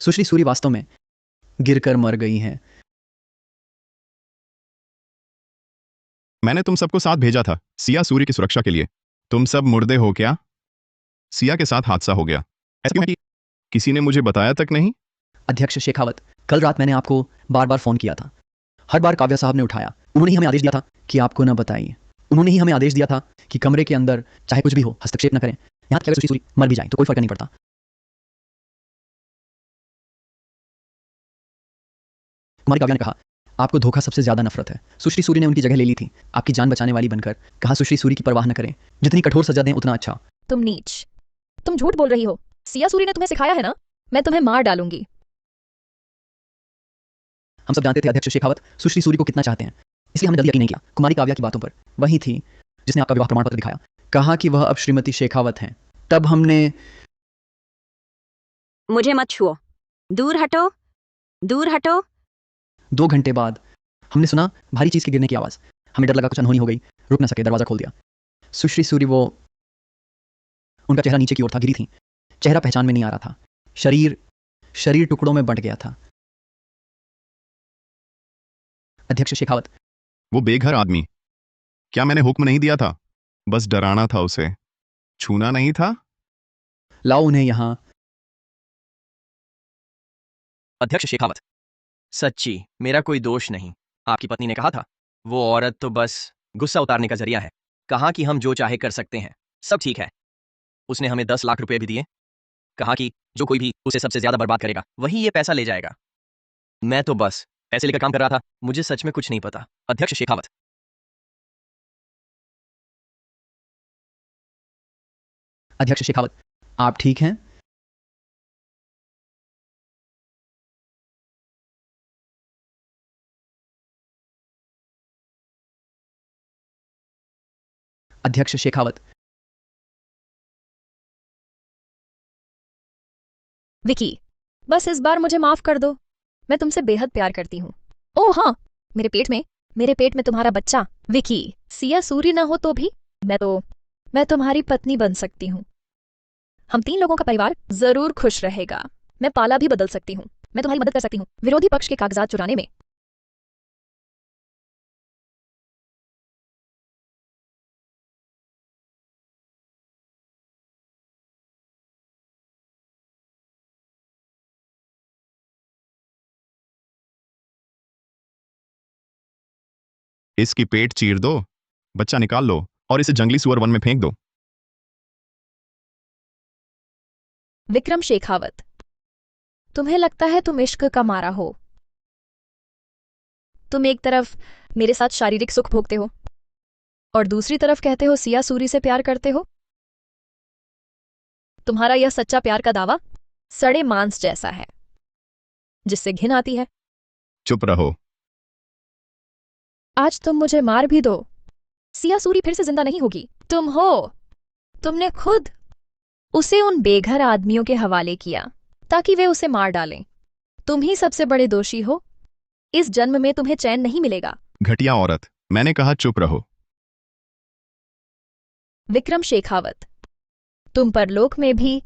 सुश्री सूरी वास्तव में गिरकर मर गई हैं। मैंने तुम सबको साथ भेजा था सिया सूरी की सुरक्षा के लिए। तुम सब मुर्दे हो क्या? सिया के साथ हादसा हो गया। ऐसा क्यों है कि किसी ने मुझे बताया तक नहीं? अध्यक्ष शेखावत, कल रात मैंने आपको बार बार फोन किया था। हर बार काव्या साहब ने उठाया। उन्होंने ही हमें आदेश दिया था कि आपको न बताइए। उन्होंने ही हमें आदेश दिया था कि कमरे के अंदर चाहे कुछ भी हो हस्तक्षेप न करें। यहाँ तक कि अगर सुश्री सूरी मर भी जाए तो कोई फर्क नहीं पड़ता। कुमारी काव्या ने कहा, आपको धोखा सबसे ज्यादा नफरत है। सुश्री सूरी ने उनकी जगह ले ली थी, आपकी जान बचाने वाली बनकर। कहा सुश्री सूरी की परवाह न करें, जितनी कठोर सजा दें उतना अच्छा। तुम नीच, तुम झूठ बोल रही हो। सिया सूरी ने तुम्हें सिखाया है ना, मैं तुम्हें मार डालूंगी। हम सब जानते थे अध्यक्ष शेखावत सुश्री सूरी को कितना चाहते हैं, इसलिए हमने जल्दी यकीन नहीं किया। कुमारी काव्या की बातों पर वही थी जिसने आपका विवाह प्रमाण पत्र दिखाया, कहा कि वह अब श्रीमती शेखावत हैं। तब हमने मुझे मत छुओ, दूर हटो, दूर हटो। 2 घंटे बाद हमने सुना भारी चीज के गिरने की आवाज। हमें डर लगा कुछ अनहोनी हो गई, रुक न सके, दरवाजा खोल दिया। सुश्री सूरी, वो उनका चेहरा नीचे की ओर था, गिरी थी। चेहरा पहचान में नहीं आ रहा था। शरीर शरीर टुकड़ों में बंट गया था। अध्यक्ष शेखावत, वो बेघर आदमी, क्या मैंने हुक्म नहीं दिया था? बस डराना था उसे, छूना नहीं था। लाओ उन्हें यहां। अध्यक्ष शेखावत, सच्ची मेरा कोई दोष नहीं। आपकी पत्नी ने कहा था, वो औरत तो बस गुस्सा उतारने का जरिया है। कहा कि हम जो चाहे कर सकते हैं, सब ठीक है। उसने हमें 10 लाख रुपए भी दिए। कहा कि जो कोई भी उसे सबसे ज्यादा बर्बाद करेगा वही ये पैसा ले जाएगा। मैं तो बस पैसे लेकर काम कर रहा था, मुझे सच में कुछ नहीं पता। अध्यक्ष शेखावत, अध्यक्ष शेखावत, आप ठीक हैं? अध्यक्ष शेखावत, विकी, बस इस बार मुझे माफ कर दो। मैं तुमसे बेहद प्यार करती हूँ। ओह हाँ, मेरे पेट में तुम्हारा बच्चा। विकी, सिया सूरी ना हो तो भी मैं तुम्हारी पत्नी बन सकती हूँ। हम 3 लोगों का परिवार जरूर खुश रहेगा। मैं पाला भी बदल सकती हूँ। मैं तुम्हारी मदद कर सकती हूँ विरोधी पक्ष के कागजात चुराने में। इसकी पेट चीर दो, बच्चा निकाल लो और इसे जंगली सुअर वन में फेंक दो। विक्रम शेखावत, तुम्हें लगता है तुम इश्क का मारा हो। तुम एक तरफ मेरे साथ शारीरिक सुख भोगते हो और दूसरी तरफ कहते हो सिया सूरी से प्यार करते हो। तुम्हारा यह सच्चा प्यार का दावा सड़े मांस जैसा है, जिससे घिन आती है। चुप रहो। आज तुम मुझे मार भी दो, सिया सूरी फिर से जिंदा नहीं होगी। तुमने खुद उसे उन बेघर आदमियों के हवाले किया ताकि वे उसे मार डालें। तुम ही सबसे बड़े दोषी हो। इस जन्म में तुम्हें चैन नहीं मिलेगा। घटिया औरत, मैंने कहा चुप रहो। विक्रम शेखावत, तुम परलोक में भी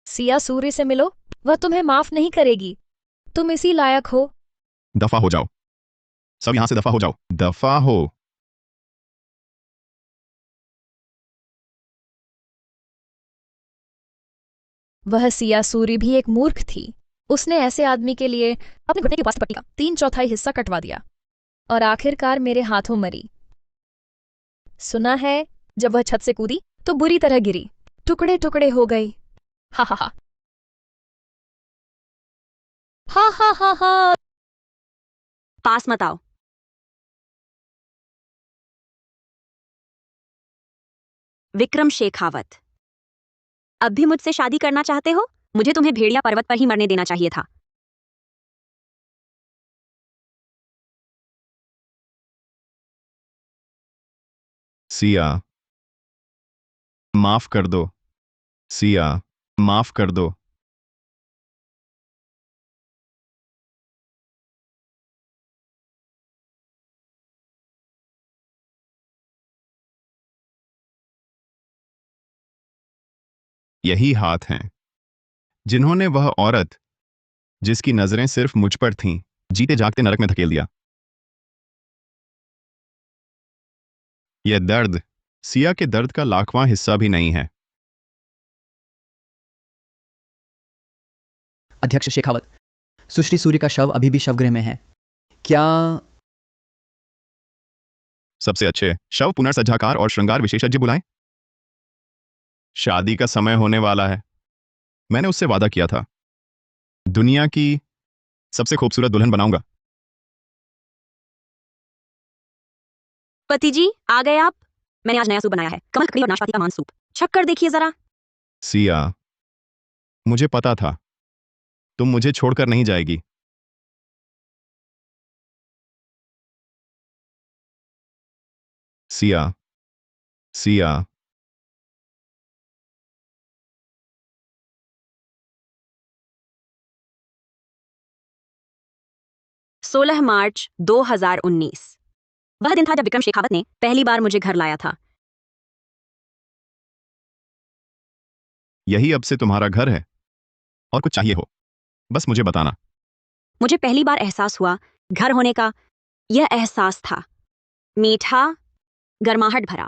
सिया सूरी से मिलो, वह तुम्हें माफ नहीं करेगी। तुम इसी लायक हो। दफा हो जाओ, सब यहां से दफा हो जाओ, दफा हो। वह सिया सूरी भी एक मूर्ख थी। उसने ऐसे आदमी के लिए अपने घुटने के पास पट्टी का 3/4 हिस्सा कटवा दिया और आखिरकार मेरे हाथों मरी। सुना है जब वह छत से कूदी तो बुरी तरह गिरी, टुकड़े टुकड़े हो गई। हा हा हा हा हा हा हा। पास मत आओ। विक्रम शेखावत, अब भी मुझसे शादी करना चाहते हो? मुझे तुम्हें भेड़िया पर्वत पर ही मरने देना चाहिए था। सिया, माफ कर दो सिया, माफ कर दो। यही हाथ हैं जिन्होंने वह औरत जिसकी नजरें सिर्फ मुझ पर थीं, जीते जागते नरक में धकेल दिया। यह दर्द सिया के दर्द का लाखवां हिस्सा भी नहीं है। अध्यक्ष शेखावत, सुश्री सूर्य का शव अभी भी शवगृह में है। क्या सबसे अच्छे शव पुनर्सज्जाकार और श्रृंगार विशेषज्ञ बुलाएं। शादी का समय होने वाला है। मैंने उससे वादा किया था, दुनिया की सबसे खूबसूरत दुल्हन बनाऊंगा। पति जी, आ गए आप? मैंने आज नया सूप बनाया है, कमल ककड़ी और नाशपाती का मान सूप। छक कर देखिए जरा। सिया, मुझे पता था तुम मुझे छोड़कर नहीं जाएगी। सिया, सिया, 16 मार्च 2019 वह दिन था जब विक्रम शेखावत ने पहली बार मुझे घर लाया था। यही अब से तुम्हारा घर है। और कुछ चाहिए हो, बस मुझे बताना। मुझे पहली बार एहसास हुआ घर होने का। यह एहसास था मीठा, गर्माहट भरा।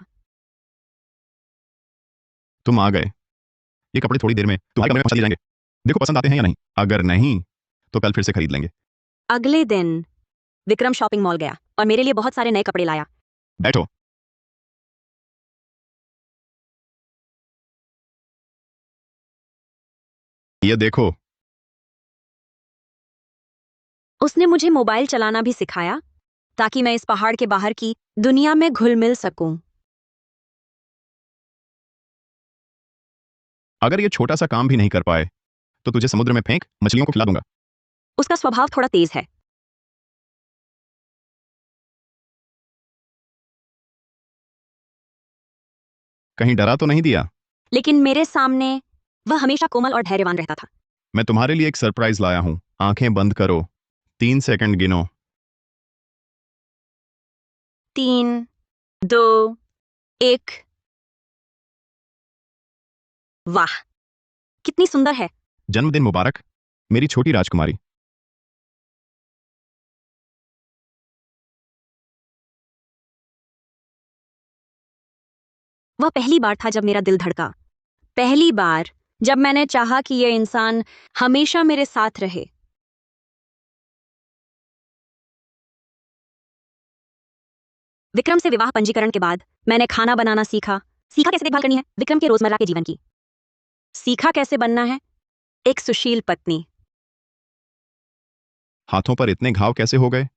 तुम आ गए। ये कपड़े थोड़ी देर में तुम्हारे कमरे में पहुंचा दिए जाएंगे। देखो पसंद आते हैं या नहीं। अगर नहीं तो कल फिर से खरीद लेंगे। अगले दिन विक्रम शॉपिंग मॉल गया और मेरे लिए बहुत सारे नए कपड़े लाया। बैठो। ये देखो। उसने मुझे मोबाइल चलाना भी सिखाया ताकि मैं इस पहाड़ के बाहर की दुनिया में घुल मिल सकूं। अगर ये छोटा सा काम भी नहीं कर पाए तो तुझे समुद्र में फेंक मछलियों को खिला दूंगा। उसका स्वभाव थोड़ा तेज है। कहीं डरा तो नहीं दिया? लेकिन मेरे सामने वह हमेशा कोमल और धैर्यवान रहता था। मैं तुम्हारे लिए एक सरप्राइज लाया हूं। आंखें बंद करो, 3 सेकंड गिनो। 3, 2, 1। वाह, कितनी सुंदर है। जन्मदिन मुबारक मेरी छोटी राजकुमारी। वह पहली बार था जब मेरा दिल धड़का। पहली बार जब मैंने चाहा कि यह इंसान हमेशा मेरे साथ रहे। विक्रम से विवाह पंजीकरण के बाद मैंने खाना बनाना सीखा। सीखा कैसे देखभाल करनी है विक्रम के रोजमर्रा के जीवन की। सीखा कैसे बनना है एक सुशील पत्नी। हाथों पर इतने घाव कैसे हो गए?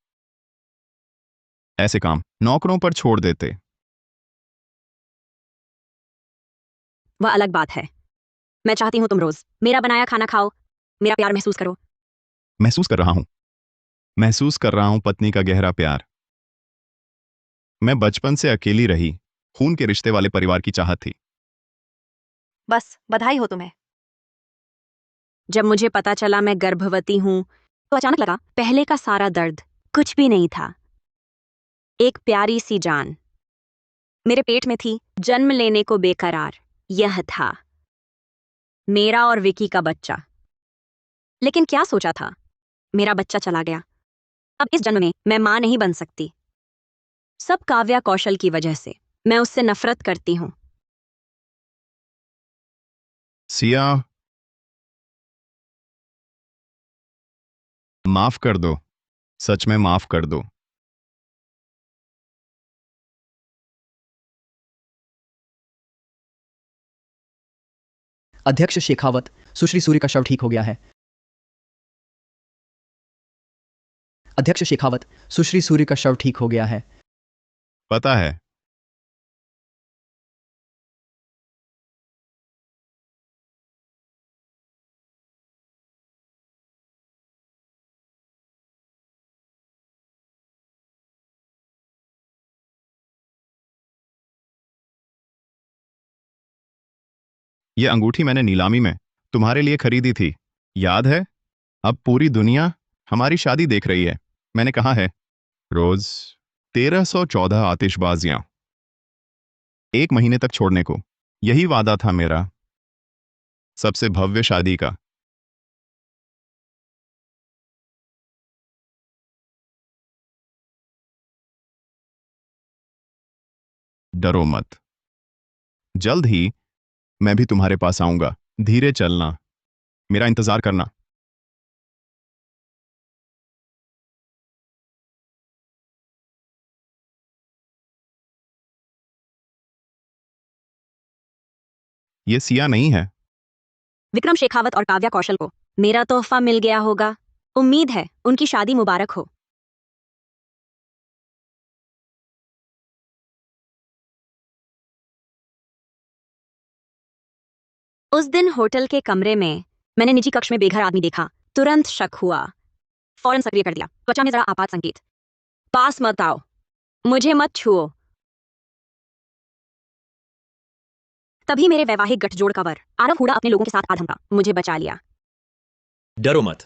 ऐसे काम नौकरों पर छोड़ देते। वह अलग बात है। मैं चाहती हूं तुम रोज मेरा बनाया खाना खाओ, मेरा प्यार महसूस करो। महसूस कर रहा हूं। महसूस कर रहा हूं पत्नी का गहरा प्यार। मैं बचपन से अकेली रही। खून के रिश्ते वाले परिवार की चाहत थी। बस बधाई हो तुम्हें। जब मुझे पता चला मैं गर्भवती हूं तो अचानक लगा पहले का सारा दर्द कुछ भी नहीं था। एक प्यारी सी जान मेरे पेट में थी, जन्म लेने को बेकरार। यह था मेरा और विकी का बच्चा। लेकिन क्या सोचा था, मेरा बच्चा चला गया। अब इस जन्म में मैं मां नहीं बन सकती। सब काव्या कौशल की वजह से। मैं उससे नफरत करती हूं। सिया, माफ कर दो। सच में माफ कर दो। अध्यक्ष शेखावत, सुश्री सूर्य का शव ठीक हो गया है। अध्यक्ष शेखावत, सुश्री सूर्य का शव ठीक हो गया है। पता है ये अंगूठी मैंने नीलामी में तुम्हारे लिए खरीदी थी, याद है? अब पूरी दुनिया हमारी शादी देख रही है। मैंने कहा है, रोज 1314 आतिशबाजियां 1 महीने तक छोड़ने को। यही वादा था मेरा सबसे भव्य शादी का। डरो मत, जल्द ही मैं भी तुम्हारे पास आऊंगा। धीरे चलना, मेरा इंतजार करना। ये सिया नहीं है। विक्रम शेखावत और काव्या कौशल को मेरा तोहफा मिल गया होगा। उम्मीद है उनकी शादी मुबारक हो। उस दिन होटल के कमरे में मैंने निजी कक्ष में बेघर आदमी देखा। तुरंत शक हुआ, फौरन सक्रिय कर दिया। त्वचा में जरा आपात संकेत। पास मत आओ, मुझे मत छुओ। तभी मेरे वैवाहिक गठजोड़ का वर आरव हुडा अपने लोगों के साथ आ धमका, मुझे बचा लिया। डरो मत।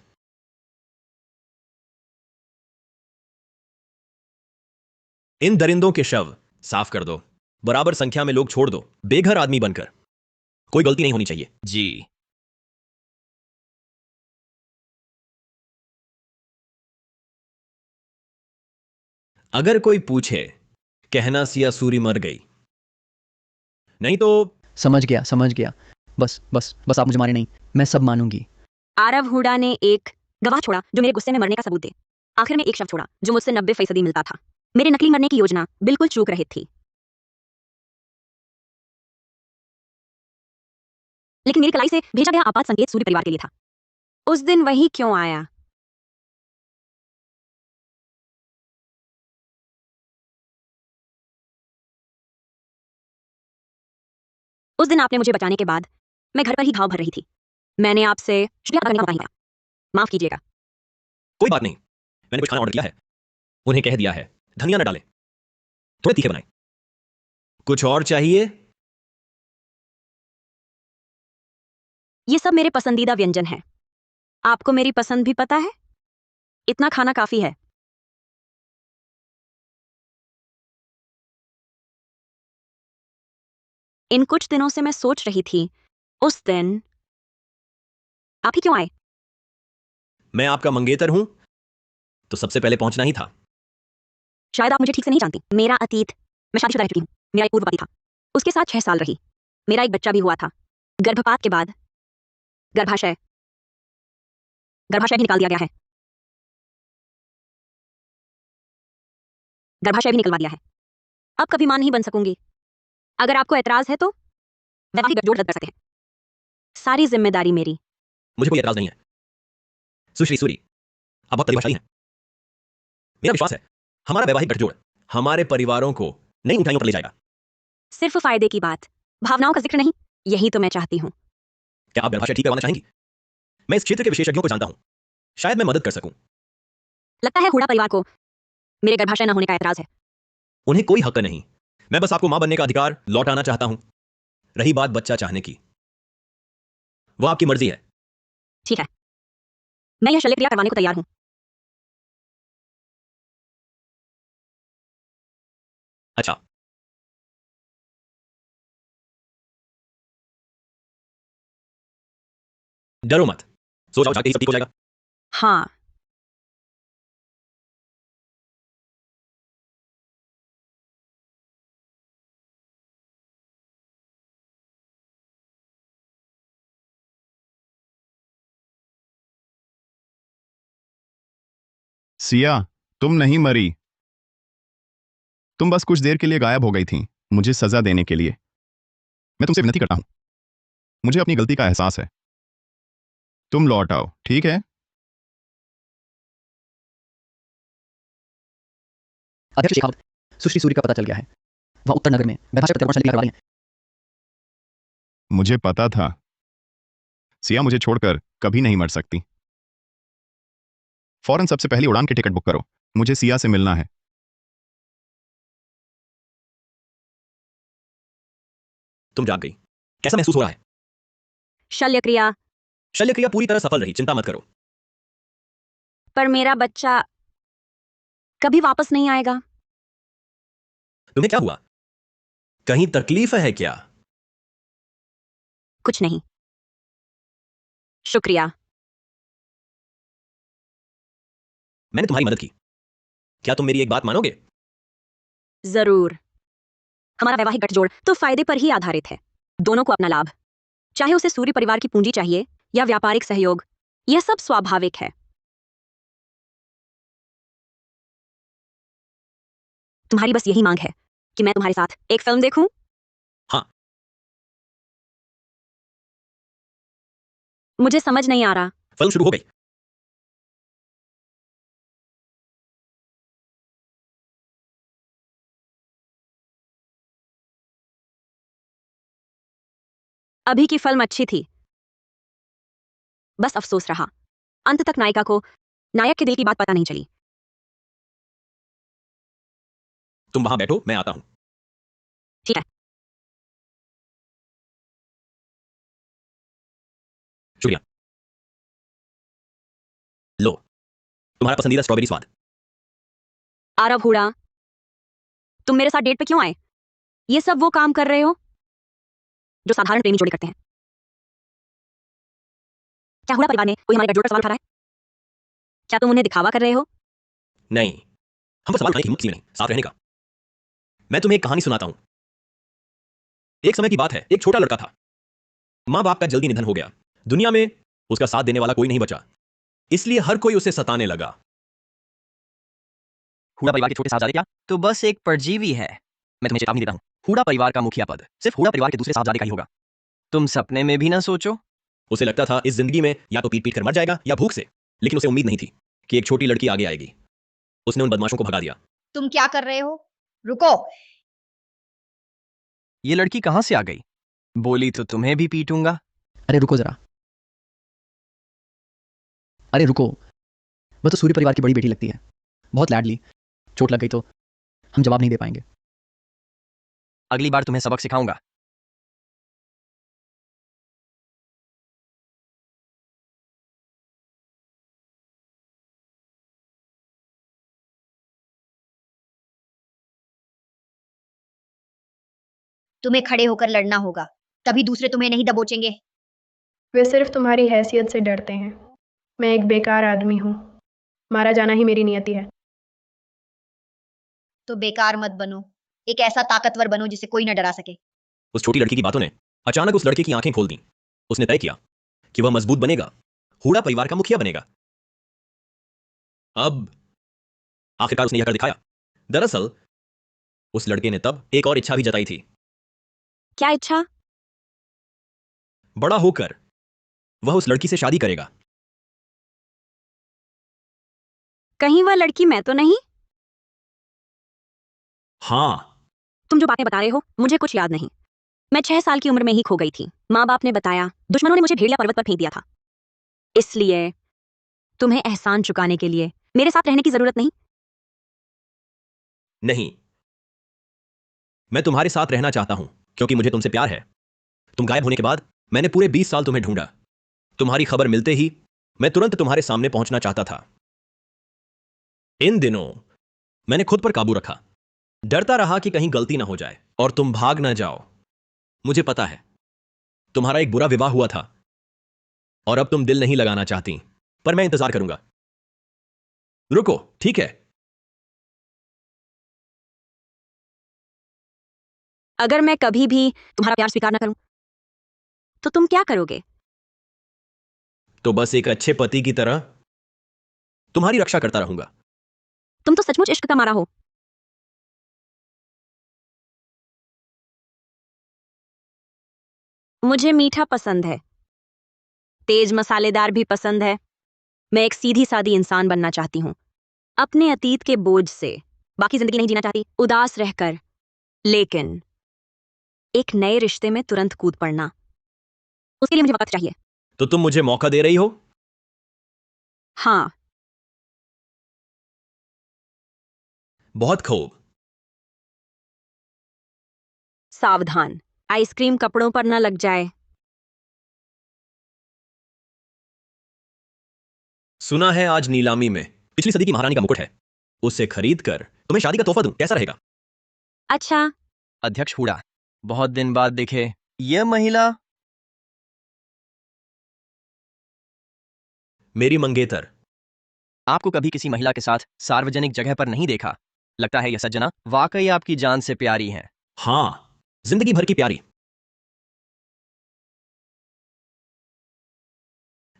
इन दरिंदों के शव साफ कर दो। बराबर संख्या में लोग छोड़ दो, बेघर आदमी बनकर। कोई गलती नहीं होनी चाहिए। जी। अगर कोई पूछे, कहना सिया सूरी मर गई, नहीं तो समझ गया, समझ गया। बस बस बस, आप मुझे मारे नहीं, मैं सब मानूंगी। आरव हुडा ने एक गवाह छोड़ा जो मेरे गुस्से में मरने का सबूत दे। आखिर में एक शव छोड़ा जो मुझसे 90% मिलता था। मेरे नकली मरने की योजना बिल्कुल चूक रही थी। लेकिन मेरी कलाई से भेजा गया आपात संकेत सूर्य परिवार के लिए था। उस दिन वही क्यों आया? उस दिन आपने मुझे बचाने के बाद मैं घर पर ही घाव भर रही थी। मैंने आपसे शुक्रिया अदा करने का मौका नहीं पाया। माफ कीजिएगा। कोई बात नहीं, मैंने कुछ खाना ऑर्डर किया है, उन्हें कह दिया है धनिया न डालें, थोड़े तीखे बनाएं। कुछ और चाहिए? ये सब मेरे पसंदीदा व्यंजन हैं। आपको मेरी पसंद भी पता है। इतना खाना काफी है। इन कुछ दिनों से मैं सोच रही थी, उस दिन आप ही क्यों आए? मैं आपका मंगेतर हूं, तो सबसे पहले पहुंचना ही था। शायद आप मुझे ठीक से नहीं जानती। मेरा अतीत, मैं शादीशुदा रह चुकी हूँ। मेरा एक पूर्व पति था, उसके साथ 6 साल रही। मेरा एक बच्चा भी हुआ था। गर्भपात के बाद गर्भाशय गर्भाशय भी निकाल दिया गया है। गर्भाशय भी निकलवा दिया है। अब कभी मां नहीं बन सकूंगी। अगर आपको एतराज है तो वैवाहिक गठजोड़ रद्द कर सकते हैं। सारी जिम्मेदारी मेरी। मुझे कोई एतराज नहीं है। सुश्री सूरी, आप बहुत प्रतिभाशाली हैं। मेरा विश्वास है हमारा वैवाहिक गठजोड़ हमारे परिवारों को नई ऊंचाइयों पर ले जाएगा। सिर्फ फायदे की बात, भावनाओं का जिक्र नहीं। यही तो मैं चाहती हूँ। क्या आप गर्भाशय ठीक करवाना चाहेंगी? मैं इस क्षेत्र के विशेषज्ञों को जानता हूं, शायद मैं मदद कर सकूं। लगता है हुडा परिवार को मेरे गर्भाशय न होने का एतराज है। उन्हें कोई हक नहीं। मैं बस आपको मां बनने का अधिकार लौटाना चाहता हूं। रही बात बच्चा चाहने की, वो आपकी मर्जी है। ठीक है, मैं यह शल्यक्रिया करवाने को तैयार हूं। अच्छा, डरो मत, सो जाओ, जाके ही सब ठीक हो जाएगा। हाँ, सिया, तुम नहीं मरी। तुम बस कुछ देर के लिए गायब हो गई थी, मुझे सजा देने के लिए। मैं तुमसे विनती करता हूं, मुझे अपनी गलती का एहसास है। तुम लौट आओ, ठीक है? अध्यक्ष शेखावत, सुश्री सूरी का पता चल गया है। वह उत्तर नगर में गर्भाशय प्रत्यारोपण शल्यक्रिया करवा रही हैं। मुझे पता था। सिया मुझे छोड़कर कभी नहीं मर सकती। फौरन सबसे पहली उड़ान की टिकट बुक करो, मुझे सिया से मिलना है। तुम जाग गई, कैसा महसूस हो रहा है? शल्यक्रिया। शल्यक्रिया पूरी तरह सफल रही, चिंता मत करो। पर मेरा बच्चा कभी वापस नहीं आएगा। तुम्हें क्या हुआ? कहीं तकलीफ है क्या? कुछ नहीं। शुक्रिया। मैंने तुम्हारी मदद की। क्या तुम मेरी एक बात मानोगे? जरूर। हमारा वैवाहिक गठजोड़ तो फायदे पर ही आधारित है। दोनों को अपना लाभ, चाहे उसे सूर्य परिवार की पूंजी चाहिए या व्यापारिक सहयोग, यह सब स्वाभाविक है। तुम्हारी बस यही मांग है कि मैं तुम्हारे साथ एक फिल्म देखूं? हाँ। मुझे समझ नहीं आ रहा। फिल्म शुरू हो गई। अभी की फिल्म अच्छी थी, बस अफसोस रहा अंत तक नायिका को नायक के दिल की बात पता नहीं चली। तुम वहां बैठो, मैं आता हूं। ठीक है। शुक्रिया। लो, तुम्हारा पसंदीदा स्ट्रॉबेरी स्वाद। आरव हुड़ा, तुम मेरे साथ डेट पे क्यों आए? ये सब वो काम कर रहे हो जो साधारण प्रेमी जोड़े करते हैं। क्या हुड़ा परिवार ने कोई हमारे गठजोड़ पर सवाल उठा रहा है? क्या तुम उन्हें दिखावा कर रहे हो? नहीं, हम पर सवाल उठाने की हिम्मत किसी में नहीं, साथ रहने का। मैं तुम्हें एक कहानी सुनाता हूं। एक समय की बात है, एक छोटा लड़का था। मां बाप का जल्दी निधन हो गया। दुनिया में उसका साथ देने वाला कोई नहीं बचा, इसलिए हर कोई उसे सताने लगा। हुडा परिवार के छोटे साहबजादे क्या? तो बस एक परजीवी है। मैं तुम्हें चेतावनी देता हूं, हुडा परिवार का मुखिया पद सिर्फ हुडा परिवार के दूसरे साहबजादे का ही होगा। तुम सपने में भी ना सोचो। उसे लगता था इस जिंदगी में या तो पीट पीट कर मर जाएगा या भूख से, लेकिन उसे उम्मीद नहीं थी कि एक छोटी लड़की आगे आएगी। उसने उन बदमाशों को भगा दिया। तुम क्या कर रहे हो? रुको। ये लड़की कहां से आ गई? बोली तो तुम्हें भी पीटूंगा। अरे रुको जरा। अरे रुको, वह तो सूर्य परिवार की बड़ी बेटी लगती है, बहुत लाडली। चोट लग गई तो हम जवाब नहीं दे पाएंगे। अगली बार तुम्हें सबक सिखाऊंगा। तुम्हें खड़े होकर लड़ना होगा, तभी दूसरे तुम्हें नहीं दबोचेंगे। वे सिर्फ तुम्हारी हैसियत से डरते हैं। मैं एक बेकार आदमी हूँ, मारा जाना ही मेरी नियति है। तो बेकार मत बनो, एक ऐसा ताकतवर बनो जिसे कोई न डरा सके। उस छोटी लड़की की बातों ने अचानक उस लड़के की आंखें खोल दी। उसने तय किया कि वह मजबूत बनेगा, हुडा परिवार का मुखिया बनेगा। अब आखिरकार उसने यह कर दिखाया। दरअसल उस लड़के ने तब एक और इच्छा भी जताई थी। क्या इच्छा? बड़ा होकर वह उस लड़की से शादी करेगा। कहीं वह लड़की मैं तो नहीं? हाँ। तुम जो बातें बता रहे हो मुझे कुछ याद नहीं। मैं 6 साल की उम्र में ही खो गई थी। माँ बाप ने बताया दुश्मनों ने मुझे भेड़िया पर्वत पर फेंक दिया था। इसलिए तुम्हें एहसान चुकाने के लिए मेरे साथ रहने की जरूरत नहीं। नहीं, मैं तुम्हारे साथ रहना चाहता हूं क्योंकि मुझे तुमसे प्यार है। तुम गायब होने के बाद मैंने पूरे 20 साल तुम्हें ढूंढा। तुम्हारी खबर मिलते ही मैं तुरंत तुम्हारे सामने पहुंचना चाहता था। इन दिनों मैंने खुद पर काबू रखा, डरता रहा कि कहीं गलती ना हो जाए और तुम भाग ना जाओ। मुझे पता है तुम्हारा एक बुरा विवाह हुआ था और अब तुम दिल नहीं लगाना चाहती, पर मैं इंतजार करूंगा। रुको, ठीक है? अगर मैं कभी भी तुम्हारा प्यार स्वीकार न करूं तो तुम क्या करोगे? तो बस एक अच्छे पति की तरह तुम्हारी रक्षा करता रहूंगा। तुम तो सचमुच इश्क का मारा हो। मुझे मीठा पसंद है, तेज मसालेदार भी पसंद है। मैं एक सीधी सादी इंसान बनना चाहती हूँ, अपने अतीत के बोझ से बाकी जिंदगी नहीं जीना चाहती उदास रहकर, लेकिन एक नए रिश्ते में तुरंत कूद पड़ना, उसके लिए मुझे वक्त चाहिए। तो तुम मुझे मौका दे रही हो? हाँ। बहुत खूब। सावधान, आइसक्रीम कपड़ों पर न लग जाए। सुना है आज नीलामी में पिछली सदी की महारानी का मुकुट है, उसे खरीद कर तुम्हें शादी का तोहफा दूं, कैसा रहेगा? अच्छा, अध्यक्ष हुडा, बहुत दिन बाद दिखे यह महिला। मेरी मंगेतर। आपको कभी किसी महिला के साथ सार्वजनिक जगह पर नहीं देखा। लगता है यह सज्जना वाकई आपकी जान से प्यारी है। हाँ, जिंदगी भर की प्यारी।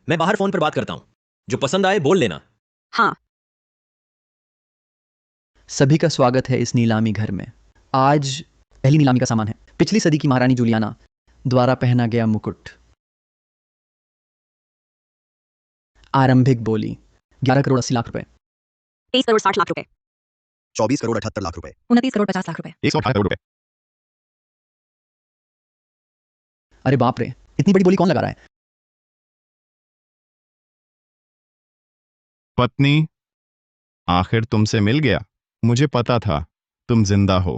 मैं बाहर फोन पर बात करता हूं, जो पसंद आए बोल लेना। हाँ। सभी का स्वागत है इस नीलामी घर में। आज पहली नीलामी का सामान है पिछली सदी की महारानी जूलियाना द्वारा पहना गया मुकुट। आरंभिक बोली 11 करोड़ 80 लाख रुपए। 23 करोड़ 60 लाख रुपए। 24 करोड़ 78 लाख रुपए। 29 करोड़ 50 लाख रुपए। 108 करोड़ रुपए। अरे बाप रे, इतनी बड़ी बोली कौन लगा रहा है? पत्नी, आखिर तुमसे मिल गया। मुझे पता था तुम जिंदा हो।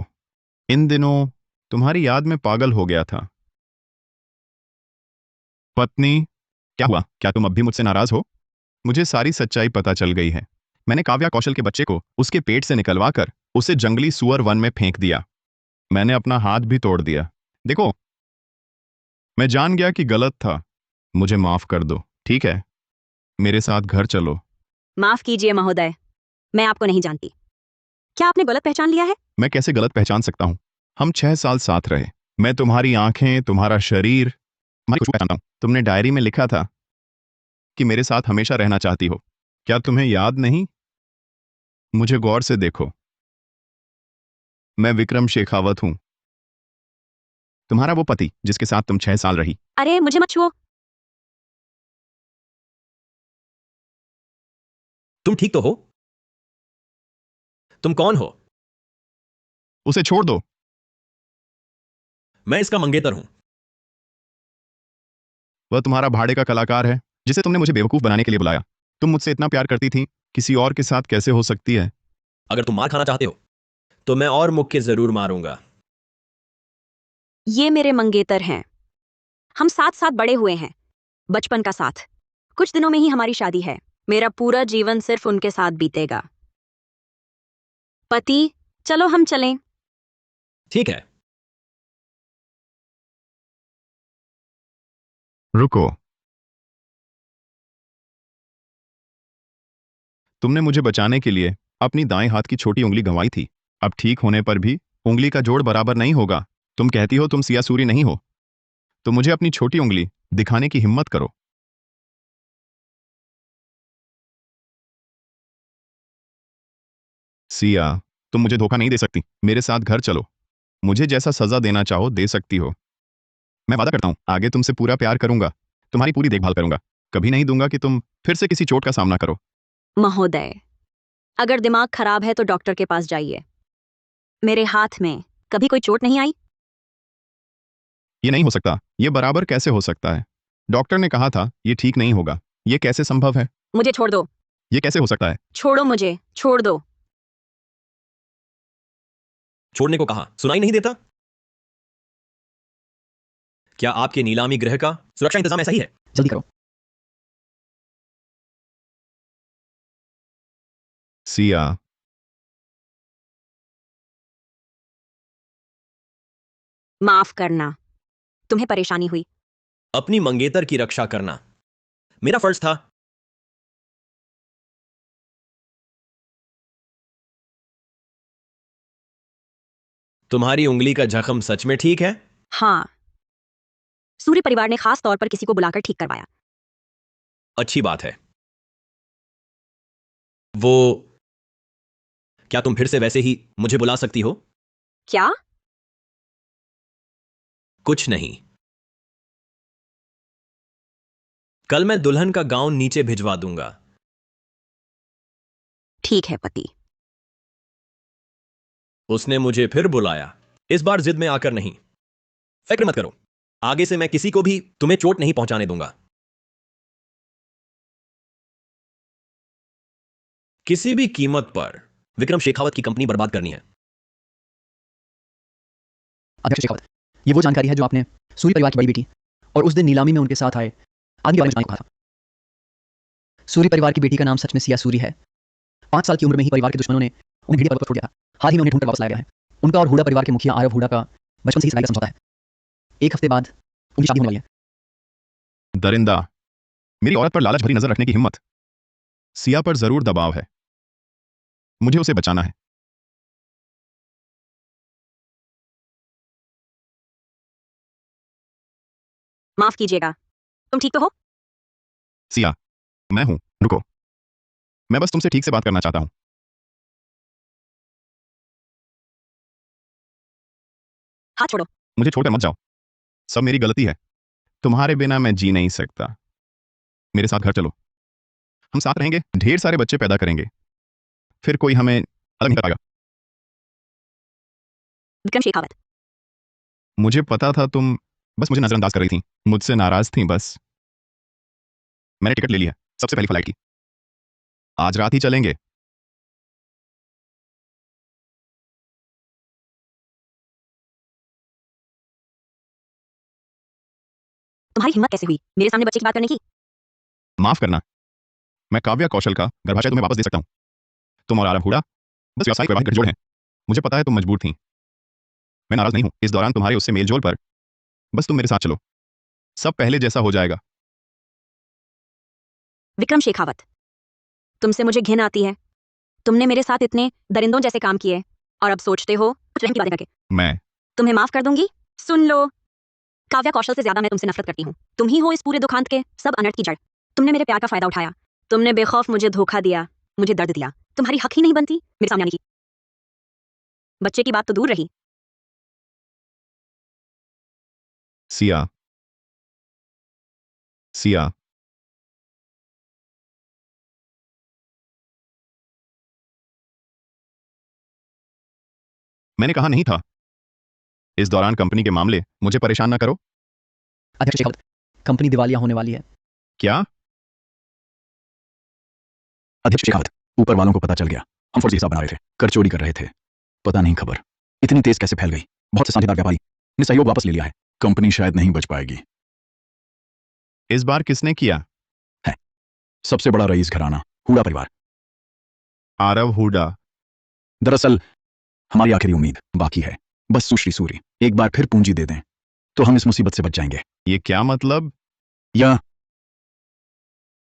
इन दिनों तुम्हारी याद में पागल हो गया था। पत्नी, क्या हुआ? क्या तुम अब भी मुझसे नाराज हो? मुझे सारी सच्चाई पता चल गई है। मैंने काव्या कौशल के बच्चे को उसके पेट से निकलवा कर उसे जंगली सुअर वन में फेंक दिया। मैंने अपना हाथ भी तोड़ दिया। देखो, मैं जान गया कि गलत था। मुझे माफ कर दो, ठीक है? मेरे साथ घर चलो। माफ कीजिए महोदय, मैं आपको नहीं जानती। क्या आपने गलत पहचान लिया है? मैं कैसे गलत पहचान सकता हूं? हम 6 साल साथ रहे। मैं तुम्हारी आंखें, तुम्हारा शरीर, तुम्हारी खुशबू पहचानता हूं। तुमने डायरी में लिखा था कि मेरे साथ हमेशा रहना चाहती हो। क्या तुम्हें याद नहीं? मुझे गौर से देखो। मैं विक्रम शेखावत हूं, तुम्हारा वो पति जिसके साथ तुम 6 साल रही। अरे मुझे मत छुओ। तुम ठीक तो हो? तुम कौन हो? उसे छोड़ दो। मैं इसका मंगेतर हूं। वह तुम्हारा भाड़े का कलाकार है जिसे तुमने मुझे बेवकूफ बनाने के लिए बुलाया। तुम मुझसे इतना प्यार करती थी, किसी और के साथ कैसे हो सकती है? अगर तुम मार खाना चाहते हो तो मैं और मुक्के जरूर मारूंगा। ये मेरे मंगेतर हैं। हम साथ साथ बड़े हुए हैं, बचपन का साथ। कुछ दिनों में ही हमारी शादी है। मेरा पूरा जीवन सिर्फ उनके साथ बीतेगा। पति, चलो हम चलें। ठीक है। रुको, तुमने मुझे बचाने के लिए अपनी दाएं हाथ की छोटी उंगली गंवाई थी। अब ठीक होने पर भी उंगली का जोड़ बराबर नहीं होगा। तुम कहती हो तुम सिया सूरी नहीं हो, तो मुझे अपनी छोटी उंगली दिखाने की हिम्मत करो। सिया, तुम मुझे धोखा नहीं दे सकती। मेरे साथ घर चलो। मुझे जैसा सजा देना चाहो दे सकती हो। मैं वादा करता हूं आगे तुमसे पूरा प्यार करूंगा, तुम्हारी पूरी देखभाल करूंगा। कभी नहीं दूंगा कि तुम फिर से किसी चोट का सामना करो। महोदय, अगर दिमाग खराब है तो डॉक्टर के पास जाइए। मेरे हाथ में कभी कोई चोट नहीं आई। ये नहीं हो सकता। ये बराबर कैसे हो सकता है? डॉक्टर ने कहा था ये ठीक नहीं होगा। ये कैसे संभव है? मुझे छोड़ दो। ये कैसे हो सकता है? छोड़ो मुझे, छोड़ दो। छोड़ने को कहा, सुनाई नहीं देता? क्या आपके नीलामी गृह का सुरक्षा इंतजाम ऐसा ही है? जल्दी करो। सिया, माफ करना, तुम्हें परेशानी हुई। अपनी मंगेतर की रक्षा करना मेरा फर्ज था। तुम्हारी उंगली का जख्म सच में ठीक है? हाँ, सूर्य परिवार ने खास तौर पर किसी को बुलाकर ठीक करवाया। अच्छी बात है। वो क्या तुम फिर से वैसे ही मुझे बुला सकती हो? क्या? कुछ नहीं। कल मैं दुल्हन का गाउन नीचे भिजवा दूंगा। ठीक है पति। उसने मुझे फिर बुलाया, इस बार जिद में आकर नहीं। फिक्र मत करो, आगे से मैं किसी को भी तुम्हें चोट नहीं पहुंचाने दूंगा। किसी भी कीमत पर विक्रम शेखावत की कंपनी बर्बाद करनी है। अध्यक्ष शेखावत, ये वो जानकारी है जो आपने सूर्य परिवार की बड़ी बेटी और उस दिन नीलामी में उनके साथ आए आदमी के बारे में जानने को कहा था। सूरी परिवार की बेटी का नाम सच में सिया सूरी है। 5 साल की उम्र में ही परिवार के दुश्मनों ने उन्हें भेड़िया पर्वत पर छोड़ दिया था। हाल ही में उन्हें ढूंढकर वापस लाया गया है। उनका और हुडा परिवार के मुखिया आरव हुडा का बचपन से ही सगाई का समझौता है। 1 हफ्ते बाद उनकी शादी होने वाली है। दरिंदा, मेरी औरत पर लालच भरी नजर रखने की हिम्मत। सिया पर जरूर दबाव है। मुझे उसे बचाना है। माफ कीजिएगा, तुम ठीक तो हो? सिया, मैं हूं, रुको। मैं बस तुमसे ठीक से बात करना चाहता हूं। हाथ छोड़ो। मुझे छोड़कर मत जाओ। सब मेरी गलती है। तुम्हारे बिना मैं जी नहीं सकता। मेरे साथ घर चलो। हम साथ रहेंगे, ढेर सारे बच्चे पैदा करेंगे। फिर कोई हमें अलग नहीं कर पाएगा। विक्रम शेखावत। मुझे पता था तुम बस मुझे नजरअंदाज कर रही थी, मुझसे नाराज थी बस। मैंने टिकट ले ली है, सबसे पहली फ्लाइट की। आज रात ही चलेंगे। तुम्हारी हिम्मत कैसे हुई मेरे सामने बच्चे की बात करने की? माफ करना, मैं काव्या कौशल का गर्भाशय तुम्हें वापस दे सकता हूं। तुम और आरव हुडा बस व्यावसायिक वैवाहिक गठजोड़ हैं। मुझे पता है तुम मजबूर थी। मैं नाराज नहीं हूं। इस दौरान तुम्हारे उससे मेलजोल पर बस तुम मेरे साथ चलो, सब पहले जैसा हो जाएगा। विक्रम शेखावत, तुमसे मुझे घिन आती है। तुमने मेरे साथ इतने दरिंदों जैसे काम किए और अब सोचते हो कुछ रहम की बातें करके मैं तुम्हें माफ कर दूंगी। सुन लो, काव्या कौशल से ज्यादा मैं तुमसे नफरत करती हूँ। तुम ही हो इस पूरे दुखांत के सब अनर्थ की जड़। तुमने मेरे प्यार का फायदा उठाया। तुमने बेखौफ मुझे धोखा दिया, मुझे दर्द दिया। तुम्हारी हक ही नहीं बनती मेरे सामने आने की। बच्चे की बात तो दूर रही। सिया, सिया, मैंने कहा नहीं था। इस दौरान कंपनी के मामले मुझे परेशान ना करो। अध्यक्ष शेखावत, कंपनी दिवालिया होने वाली है। क्या? अध्यक्ष शेखावत, ऊपर वालों को पता चल गया। हम फर्जी हिसाब बना रहे थे, कर चोरी कर रहे थे। पता नहीं खबर इतनी तेज कैसे फैल गई। बहुत से साझेदार व्यापारी ने सहयोग वापस ले लिया है। कंपनी शायद नहीं बच पाएगी। इस बार किसने किया? है सबसे बड़ा रईस घराना, हुडा परिवार। आरव हुडा। दरअसल हमारी आखिरी उम्मीद बाकी है। बस सुश्री सूरी एक बार फिर पूंजी दे दें तो हम इस मुसीबत से बच जाएंगे। ये क्या मतलब? या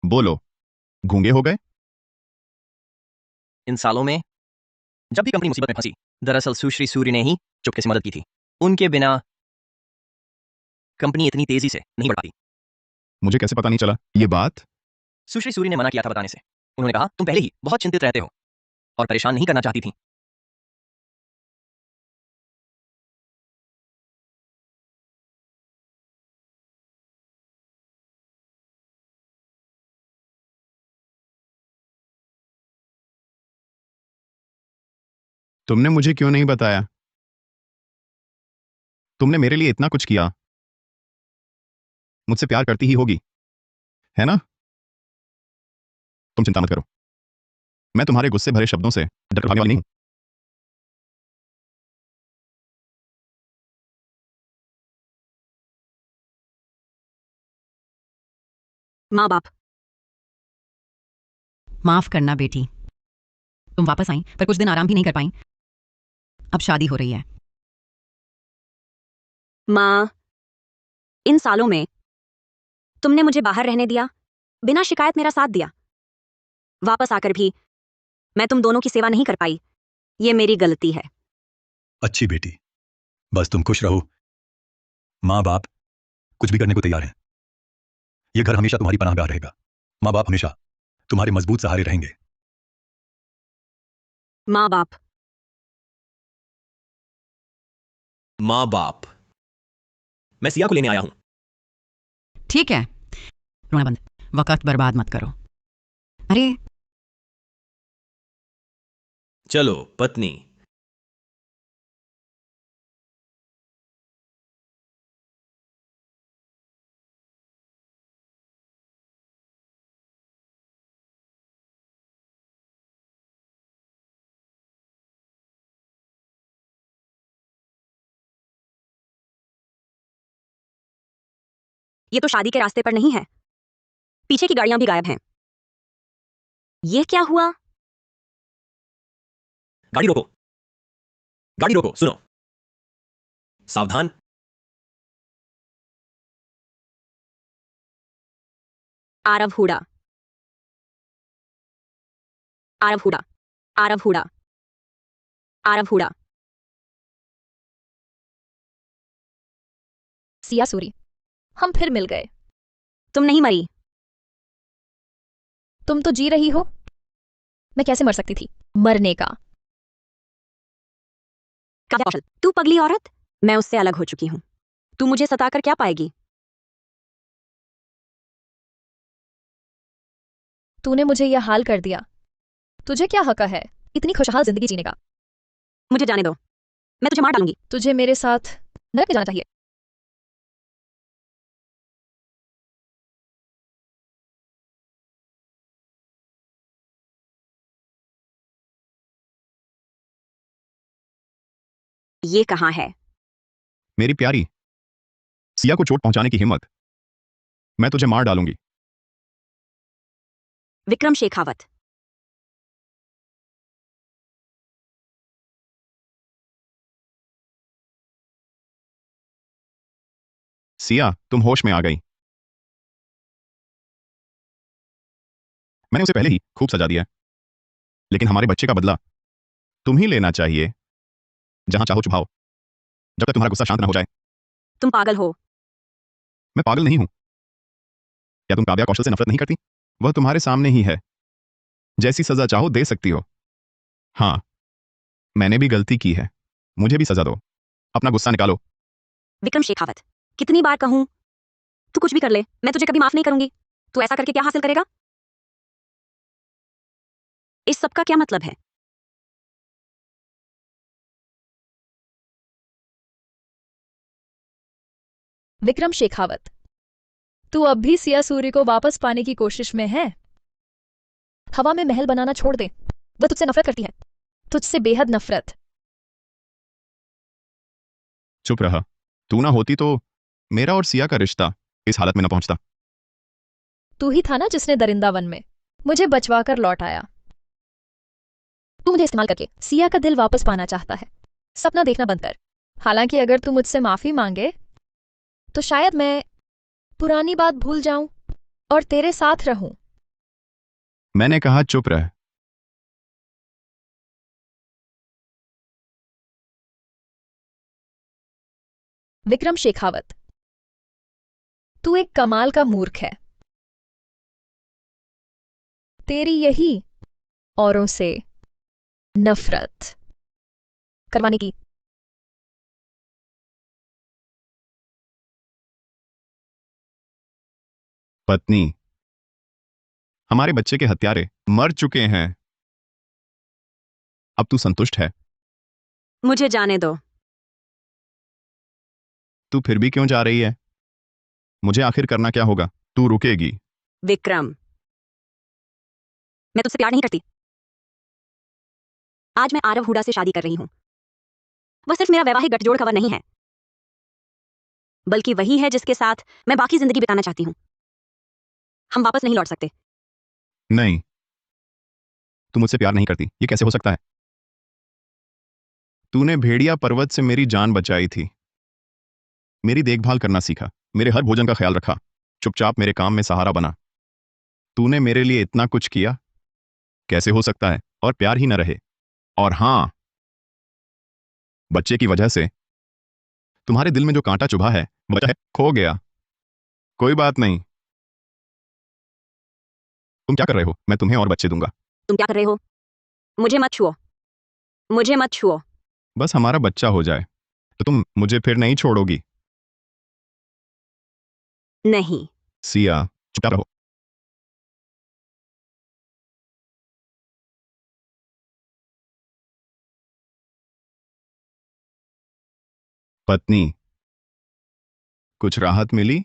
बोलो, गूंगे हो गए? इन सालों में जब भी कंपनी मुसीबत में फंसी, दरअसल सुश्री सूरी ने ही चुपके से मदद की थी। उनके बिना कंपनी इतनी तेजी से नहीं बढ़ पाती। मुझे कैसे पता नहीं चला ये बात? सुश्री सूरी ने मना किया था बताने से। उन्होंने कहा तुम पहले ही बहुत चिंतित रहते हो और परेशान नहीं करना चाहती थी। तुमने मुझे क्यों नहीं बताया? तुमने मेरे लिए इतना कुछ किया। मुझसे प्यार करती ही होगी, है ना? तुम चिंता मत करो। मैं तुम्हारे गुस्से भरे शब्दों से डर भागने वाली नहीं हूं। माँ बाप। माफ करना बेटी, तुम वापस आई पर कुछ दिन आराम भी नहीं कर पाई। अब शादी हो रही है। माँ, इन सालों में तुमने मुझे बाहर रहने दिया, बिना शिकायत मेरा साथ दिया। वापस आकर भी मैं तुम दोनों की सेवा नहीं कर पाई। ये मेरी गलती है। अच्छी बेटी, बस तुम खुश रहो। माँ बाप कुछ भी करने को तैयार हैं। ये घर हमेशा तुम्हारी पनाहगाह रहेगा। माँ बाप हमेशा तुम्हारे मजबूत सहारे रहेंगे। माँ बाप। माँ बाप। मैं सिया को लेने आया हूं। ठीक है, रोना बंद, वक्त बर्बाद मत करो। अरे चलो पत्नी। ये तो शादी के रास्ते पर नहीं है। पीछे की गाड़ियां भी गायब हैं। ये क्या हुआ? गाड़ी रोको, गाड़ी रोको, सुनो। सावधान। आरव हुडा, आरव हुडा, आरव हुडा, आरव हुडा। सिया सूरी, हम फिर मिल गए। तुम नहीं मरी। तुम तो जी रही हो। मैं कैसे मर सकती थी? मरने का। काव्या कौशल, तू पगली औरत, मैं उससे अलग हो चुकी हूं। तू मुझे सताकर क्या पाएगी? तूने मुझे यह हाल कर दिया। तुझे क्या हक है इतनी खुशहाल जिंदगी जीने का? मुझे जाने दो, मैं तुझे मार डालूंगी। तुझे मेरे साथ नरक में जाना चाहिए। ये कहां है? मेरी प्यारी, सिया को चोट पहुंचाने की हिम्मत, मैं तुझे मार डालूंगी। विक्रम शेखावत। सिया, तुम होश में आ गई। मैंने उसे पहले ही खूब सजा दिया है, लेकिन हमारे बच्चे का बदला तुम ही लेना चाहिए। जहां चाहो चुभाओ, जब तक तुम्हारा गुस्सा शांत ना हो जाए। तुम पागल हो। मैं पागल नहीं हूं। क्या तुम काव्या कौशल से नफरत नहीं करती? वह तुम्हारे सामने ही है। जैसी सजा चाहो दे सकती हो। हाँ, मैंने भी गलती की है, मुझे भी सजा दो। अपना गुस्सा निकालो। विक्रम शेखावत, कितनी बार कहूं? तू कुछ भी कर ले, मैं तुझे कभी माफ नहीं करूंगी। तू ऐसा करके क्या हासिल करेगा? इस सब का क्या मतलब है? विक्रम शेखावत, तू अब भी सिया सूरी को वापस पाने की कोशिश में है। हवा में महल बनाना छोड़ दे। वह तुझसे नफरत करती है, तुझसे बेहद नफरत। चुप रहा। तू ना होती तो मेरा और सिया का रिश्ता इस हालत में न पहुंचता। तू ही था ना जिसने दरिंदा वन में मुझे बचवा कर लौट आया। तू मुझे इस्तेमाल करके सिया का दिल वापस पाना चाहता है। सपना देखना बंद कर। हालांकि अगर तू मुझसे माफी मांगे तो शायद मैं पुरानी बात भूल जाऊं और तेरे साथ रहूं। मैंने कहा चुप रह। विक्रम शेखावत, तू एक कमाल का मूर्ख है। तेरी यही औरों से नफरत करवाने की पत्नी, हमारे बच्चे के हत्यारे मर चुके हैं। अब तू संतुष्ट है? मुझे जाने दो। तू फिर भी क्यों जा रही है? मुझे आखिर करना क्या होगा? तू रुकेगी? विक्रम, मैं तुझसे प्यार नहीं करती। आज मैं आरव हुडा से शादी कर रही हूं। वह सिर्फ मेरा वैवाहिक गठजोड़ खबर नहीं है, बल्कि वही है जिसके साथ मैं बाकी जिंदगी बिताना चाहती हूं। हम वापस नहीं लौट सकते। नहीं, तू मुझसे प्यार नहीं करती, ये कैसे हो सकता है? तूने भेड़िया पर्वत से मेरी जान बचाई थी, मेरी देखभाल करना सीखा, मेरे हर भोजन का ख्याल रखा, चुपचाप मेरे काम में सहारा बना। तूने मेरे लिए इतना कुछ किया, कैसे हो सकता है और प्यार ही न रहे? और हां, बच्चे की वजह से तुम्हारे दिल में जो कांटा चुभा है, वजह है खो गया। कोई बात नहीं। तुम क्या कर रहे हो? मैं तुम्हें और बच्चे दूंगा। तुम क्या कर रहे हो? मुझे मत छुओ, मुझे मत छुओ। बस हमारा बच्चा हो जाए तो तुम मुझे फिर नहीं छोड़ोगी। नहीं। सिया, चुप रहो। पत्नी, कुछ राहत मिली?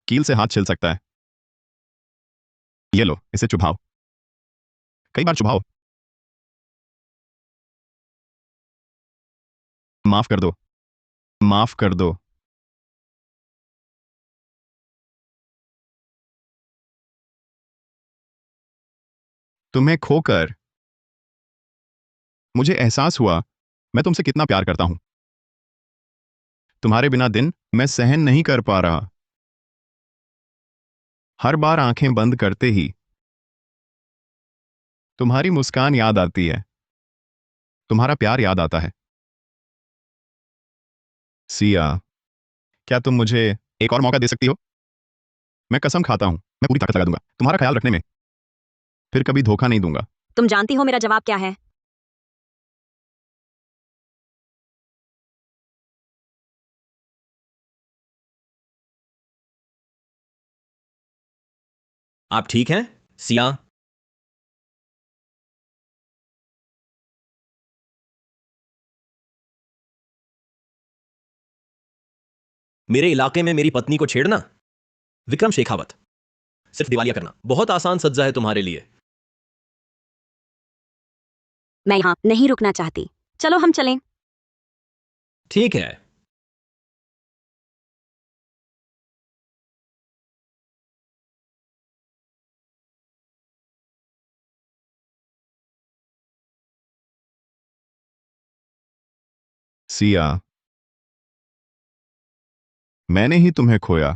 कील से हाथ छिल सकता है। ये लो, इसे चुभाओ, कई बार चुभाओ। माफ कर दो, माफ कर दो। तुम्हें खोकर मुझे एहसास हुआ मैं तुमसे कितना प्यार करता हूं। तुम्हारे बिना दिन मैं सहन नहीं कर पा रहा। हर बार आंखें बंद करते ही तुम्हारी मुस्कान याद आती है, तुम्हारा प्यार याद आता है। सिया, क्या तुम मुझे एक और मौका दे सकती हो? मैं कसम खाता हूं, मैं पूरी ताकत लगा दूंगा तुम्हारा ख्याल रखने में, फिर कभी धोखा नहीं दूंगा। तुम जानती हो मेरा जवाब क्या है? आप ठीक हैं सिया? मेरे इलाके में मेरी पत्नी को छेड़ना, विक्रम शेखावत। सिर्फ दिवालिया करना बहुत आसान सज्जा है तुम्हारे लिए। मैं यहाँ नहीं रुकना चाहती, चलो हम चलें। ठीक है। सिया, मैंने ही तुम्हें खोया।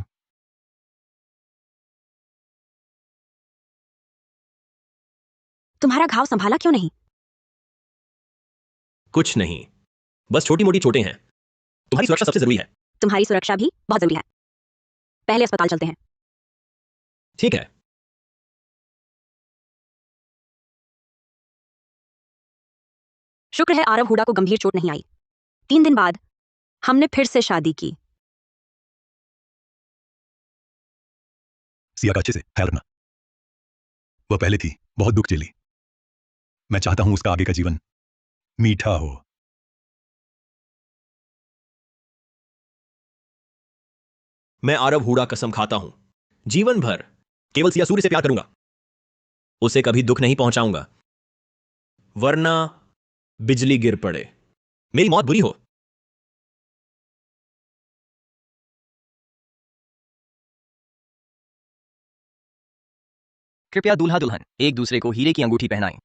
तुम्हारा घाव संभाला क्यों नहीं? कुछ नहीं, बस छोटी मोटी चोटें हैं। तुम्हारी सुरक्षा सबसे जरूरी है। तुम्हारी सुरक्षा भी बहुत जरूरी है। पहले अस्पताल चलते हैं। ठीक है। शुक्र है आरव हुडा को गंभीर चोट नहीं आई। 3 दिन बाद हमने फिर से शादी की। सिया का अच्छे से ख्याल रखना। वह पहले थी, बहुत दुख झेली। मैं चाहता हूं उसका आगे का जीवन मीठा हो। मैं आरव हुडा कसम खाता हूं, जीवन भर केवल सिया सूर्य से प्यार करूंगा। उसे कभी दुख नहीं पहुंचाऊंगा, वरना बिजली गिर पड़े, मेरी मौत बुरी हो। कृपया दूल्हा दुल्हन एक दूसरे को हीरे की अंगूठी पहनाएं।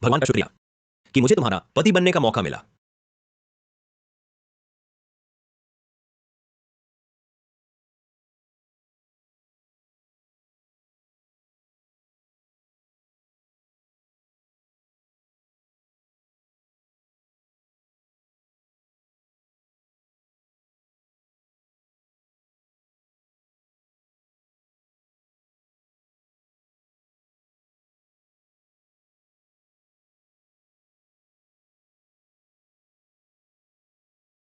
भगवान का शुक्रिया कि मुझे तुम्हारा पति बनने का मौका मिला।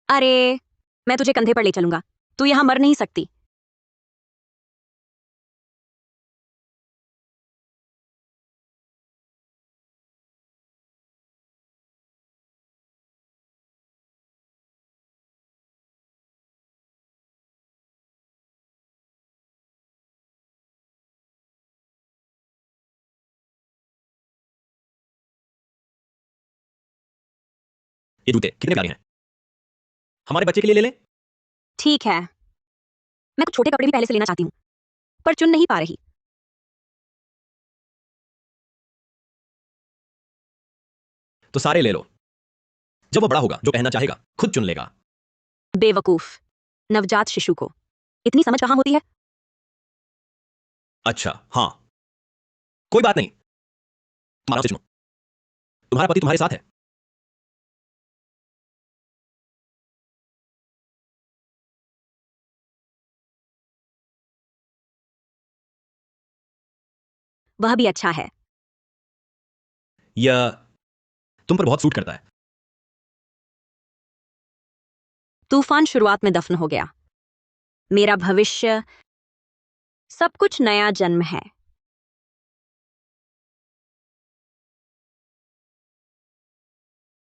अरे, मैं तुझे कंधे पर ले चलूंगा, तू यहां मर नहीं सकती। ये जूते कितने प्यारे हैं, हमारे बच्चे के लिए ले लें? ठीक है, मैं कुछ छोटे कपड़े भी पहले से लेना चाहती हूँ, पर चुन नहीं पा रही। तो सारे ले लो। जब वो बड़ा होगा, जो पहनना चाहेगा खुद चुन लेगा। बेवकूफ, नवजात शिशु को इतनी समझ कहां होती है? अच्छा हाँ, कोई बात नहीं, तुम आराम से चुनो। तुम्हारा पति तुम्हारे साथ है। वह भी अच्छा है। यह तुम पर बहुत सूट करता है। तूफान शुरुआत में दफन हो गया। मेरा भविष्य, सब कुछ नया जन्म है।